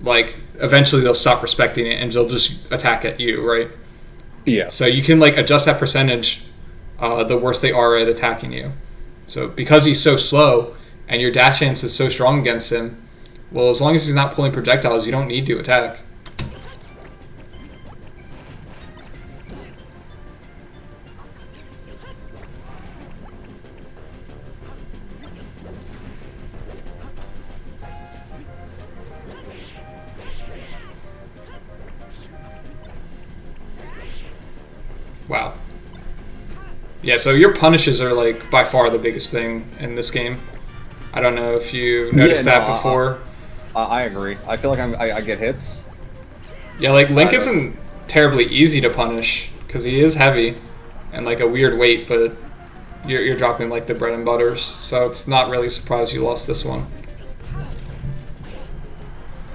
like eventually they'll stop respecting it and they'll just attack at you, right? Yeah. So you can like adjust that percentage, the worse they are at attacking you. So because he's so slow and your dash dance is so strong against him, well, as long as he's not pulling projectiles, you don't need to attack. Wow. Yeah, so your punishes are like by far the biggest thing in this game. I don't know if you noticed that before. I agree. I feel like I get hits. Yeah, like Link isn't terribly easy to punish because he is heavy and like a weird weight, but you're dropping like the bread and butters, so it's not really a surprise you lost this one.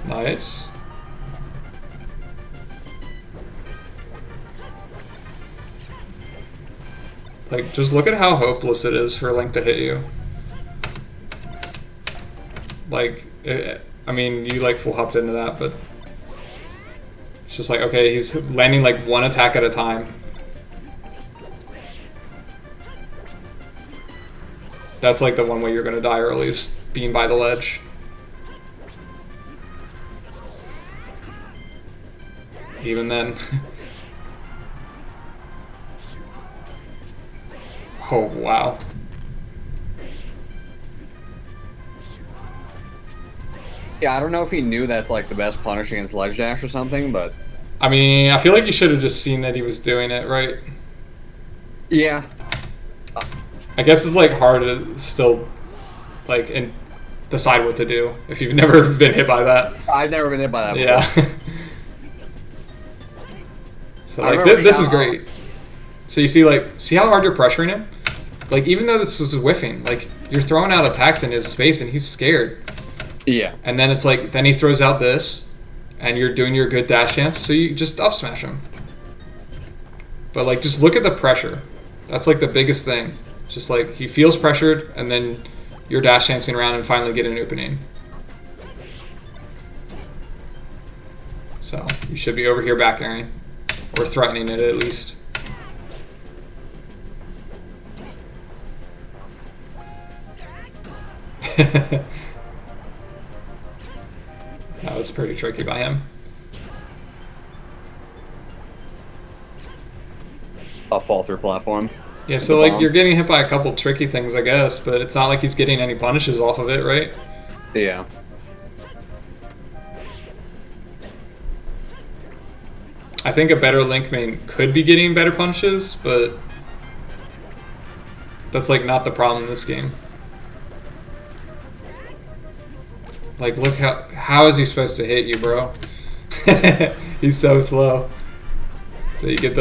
Nice. Like, just look at how hopeless it is for Link to hit you. Like, I mean, you like full hopped into that, but it's just like, okay, he's landing like one attack at a time. That's like the one way you're gonna die early is being by the ledge. Even then. Oh, wow. Yeah, I don't know if he knew that's like the best punish against ledge dash or something, but I mean, I feel like you should have just seen that he was doing it, right? yeah. I guess it's like hard to still like and decide what to do if you've never been hit by that. I've never been hit by that before. Yeah. So like this is great. So you see how hard you're pressuring him? Like even though this was whiffing, like you're throwing out attacks in his space and he's scared. Yeah. And then it's like then he throws out this and you're doing your good dash dance, so you just up smash him. But like just look at the pressure. That's like the biggest thing. Just like he feels pressured and then you're dash dancing around and finally get an opening. So you should be over here back airing. Or threatening it at least. That was pretty tricky by him. A fall through platform. Yeah, so like you're getting hit by a couple tricky things, I guess, but it's not like he's getting any punishes off of it, right? Yeah. I think a better Link main could be getting better punishes, but that's like not the problem in this game. Like look how is he supposed to hit you, bro? He's so slow. So you get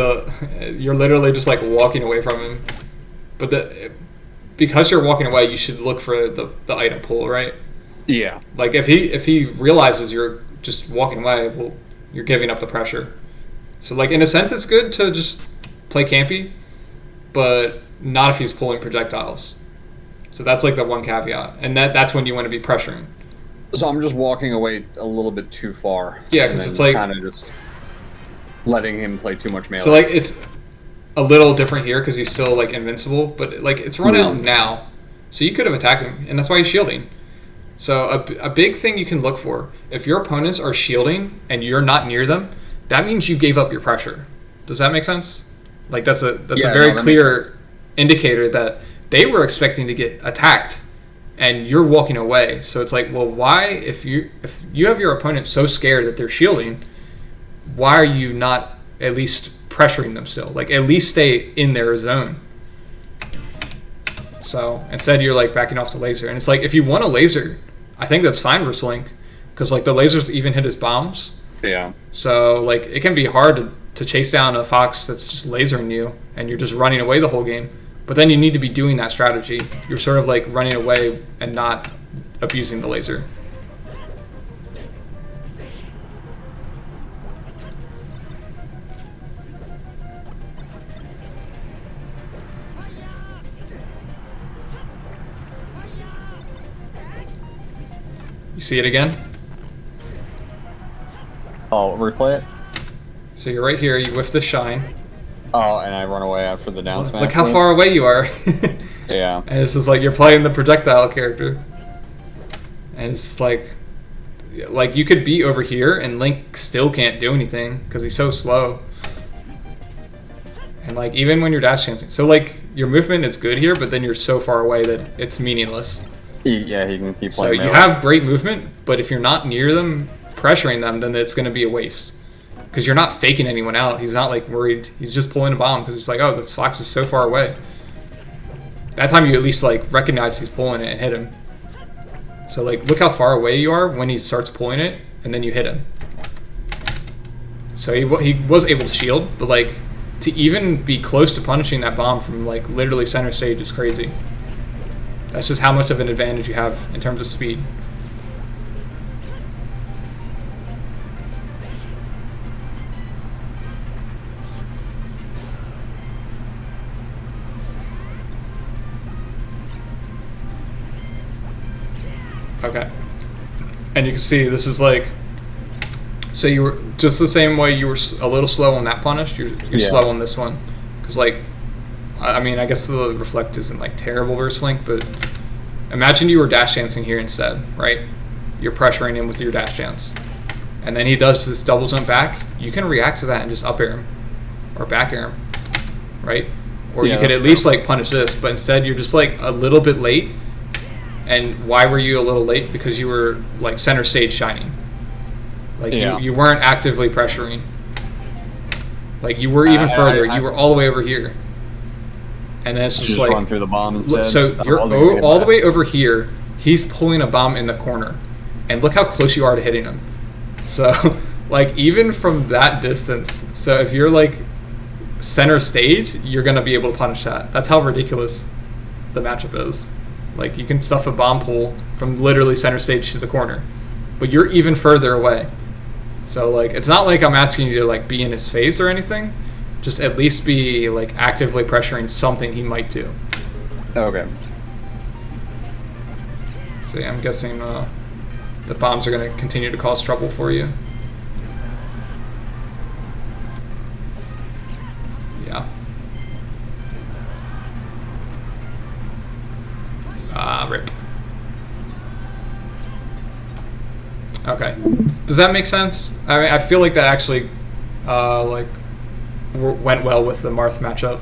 you're literally just like walking away from him. But because you're walking away, you should look for the item pool, right? Yeah. Like if he realizes you're just walking away, well, you're giving up the pressure. So like in a sense it's good to just play campy, but not if he's pulling projectiles. So that's like the one caveat. And that's when you want to be pressuring. So I'm just walking away a little bit too far. Yeah, because it's like kind of just letting him play too much melee. So like it's a little different here because he's still like invincible, but like it's run out now. So you could have attacked him, and that's why he's shielding. So a big thing you can look for, if your opponents are shielding and you're not near them, that means you gave up your pressure. Does that make sense? Like that's a very clear indicator that they were expecting to get attacked and you're walking away. So it's like, well, why if you have your opponent so scared that they're shielding, why are you not at least pressuring them still? Like at least stay in their zone. So instead you're like backing off the laser. And it's like if you want a laser, I think that's fine versus Link, because like the lasers even hit his bombs. Yeah. So like it can be hard to chase down a fox that's just lasering you and you're just running away the whole game. But then you need to be doing that strategy. You're sort of like running away and not abusing the laser. You see it again? Oh, replay it? So you're right here, you whiff the shine. Oh, and I run away after the down smash. Look how far away you are. Yeah. And it's just like you're playing the projectile character. And it's just like you could be over here and Link still can't do anything because he's so slow. And like even when you're dash dancing. So like your movement is good here, but then you're so far away that it's meaningless. Yeah, he can keep So playing. you have great movement, but if you're not near them, pressuring them, then it's going to be a waste. Because you're not faking anyone out. He's not like worried. He's just pulling a bomb because it's like, oh, this fox is so far away. That time you at least like recognize he's pulling it and hit him. So like look how far away you are when he starts pulling it, and then you hit him. So he was able to shield, but like to even be close to punishing that bomb from like literally center stage is crazy. That's just how much of an advantage you have in terms of speed. Okay. And you can see this is like, so you were just the same way you were a little slow on that punish, you're slow on this one. Because like, I mean, I guess the reflect isn't like terrible versus Link, but Imagine you were dash dancing here instead, right? You're pressuring him with your dash dance. And then he does this double jump back. You can react to that and just up air him. Or back air him. Right? Or Yeah, you could that's at least like punish this, but instead you're just like a little bit late. And why were you a little late? Because you were like center stage shining. Like you weren't actively pressuring. Like you were even further. You were all the way over here. And then it's just like run through the bomb instead. So you're all the way over here. He's pulling a bomb in the corner, and look how close you are to hitting him. So, like even from that distance. So if you're like center stage, you're gonna be able to punish that. That's how ridiculous the matchup is. Like you can stuff a bomb pull from literally center stage to the corner, but you're even further away. So like it's not like I'm asking you to like be in his face or anything. Just at least be like actively pressuring something he might do. Okay. See, I'm guessing the bombs are going to continue to cause trouble for you. Yeah. Rip. Okay. Does that make sense? I mean, I feel like that actually, like, went well with the Marth matchup.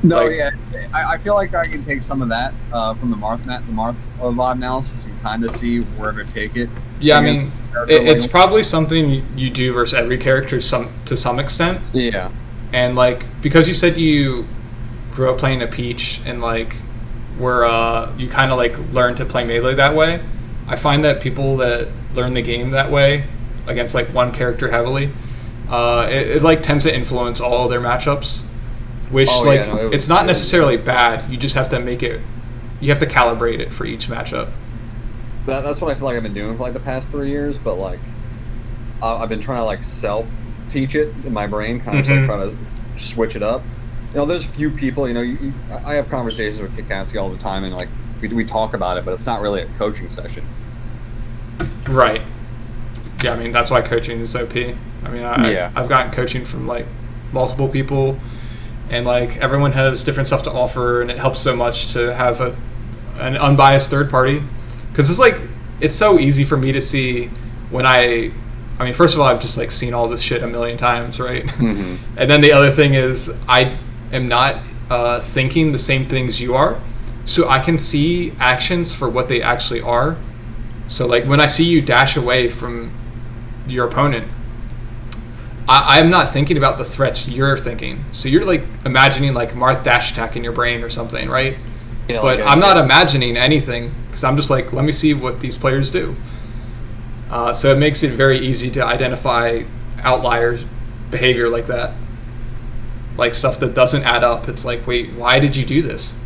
No, Like- yeah, I feel like I can take some of that from the Marth VOD analysis and kind of see where to take it. Yeah, I Again, mean, character it's level. probably something you do versus every character to some extent. Yeah, And like because you said you grew up playing a Peach and like where you kind of like learned to play melee that way, I find that people that learn the game that way against like one character heavily, it like tends to influence all of their matchups, which Oh, like yeah, no, it it's was not really necessarily bad. You just have to make it. You have to calibrate it for each matchup. that's what I feel like I've been doing for like the past 3 years. But like, I've been trying to like self-teach it in my brain, kind of just like try to switch it up. You know, there's a few people. You know, I have conversations with Kikatsky all the time, and like we talk about it, but it's not really a coaching session. Right. Yeah, I mean that's why coaching is OP. I mean, I've gotten coaching from like multiple people, and like everyone has different stuff to offer, and it helps so much to have an unbiased third party, because it's like it's so easy for me to see when I mean, first of all, I've just like seen all this shit a million times, right? Mm-hmm. And then the other thing is I am not thinking the same things you are, so I can see actions for what they actually are. So like when I see you dash away from your opponent, I'm not thinking about the threats you're thinking. So you're like imagining like Marth dash attack in your brain or something, right? Yeah, But like, I'm not imagining anything because I'm just like, let me see what these players do. So it makes it very easy to identify outliers behavior like that. Like stuff that doesn't add up. It's like, wait, why did you do this?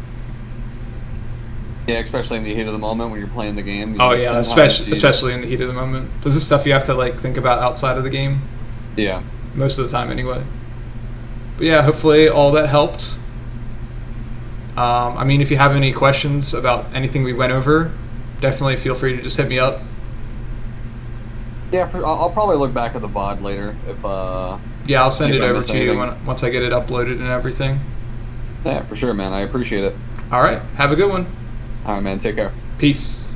Yeah, especially in the heat of the moment when you're playing the game. Oh you yeah, sometimes see especially this- in the heat of the moment. This is stuff you have to like think about outside of the game. Yeah. Most of the time anyway. But yeah, hopefully all that helped. I mean, if you have any questions about anything we went over, definitely feel free to just hit me up. Yeah, I'll probably look back at the VOD later if. Yeah, I'll See send if it I over missed to you anything. once I get it uploaded and everything. Yeah, for sure, man. I appreciate it. All right, have a good one. All right, man. Take care. Peace.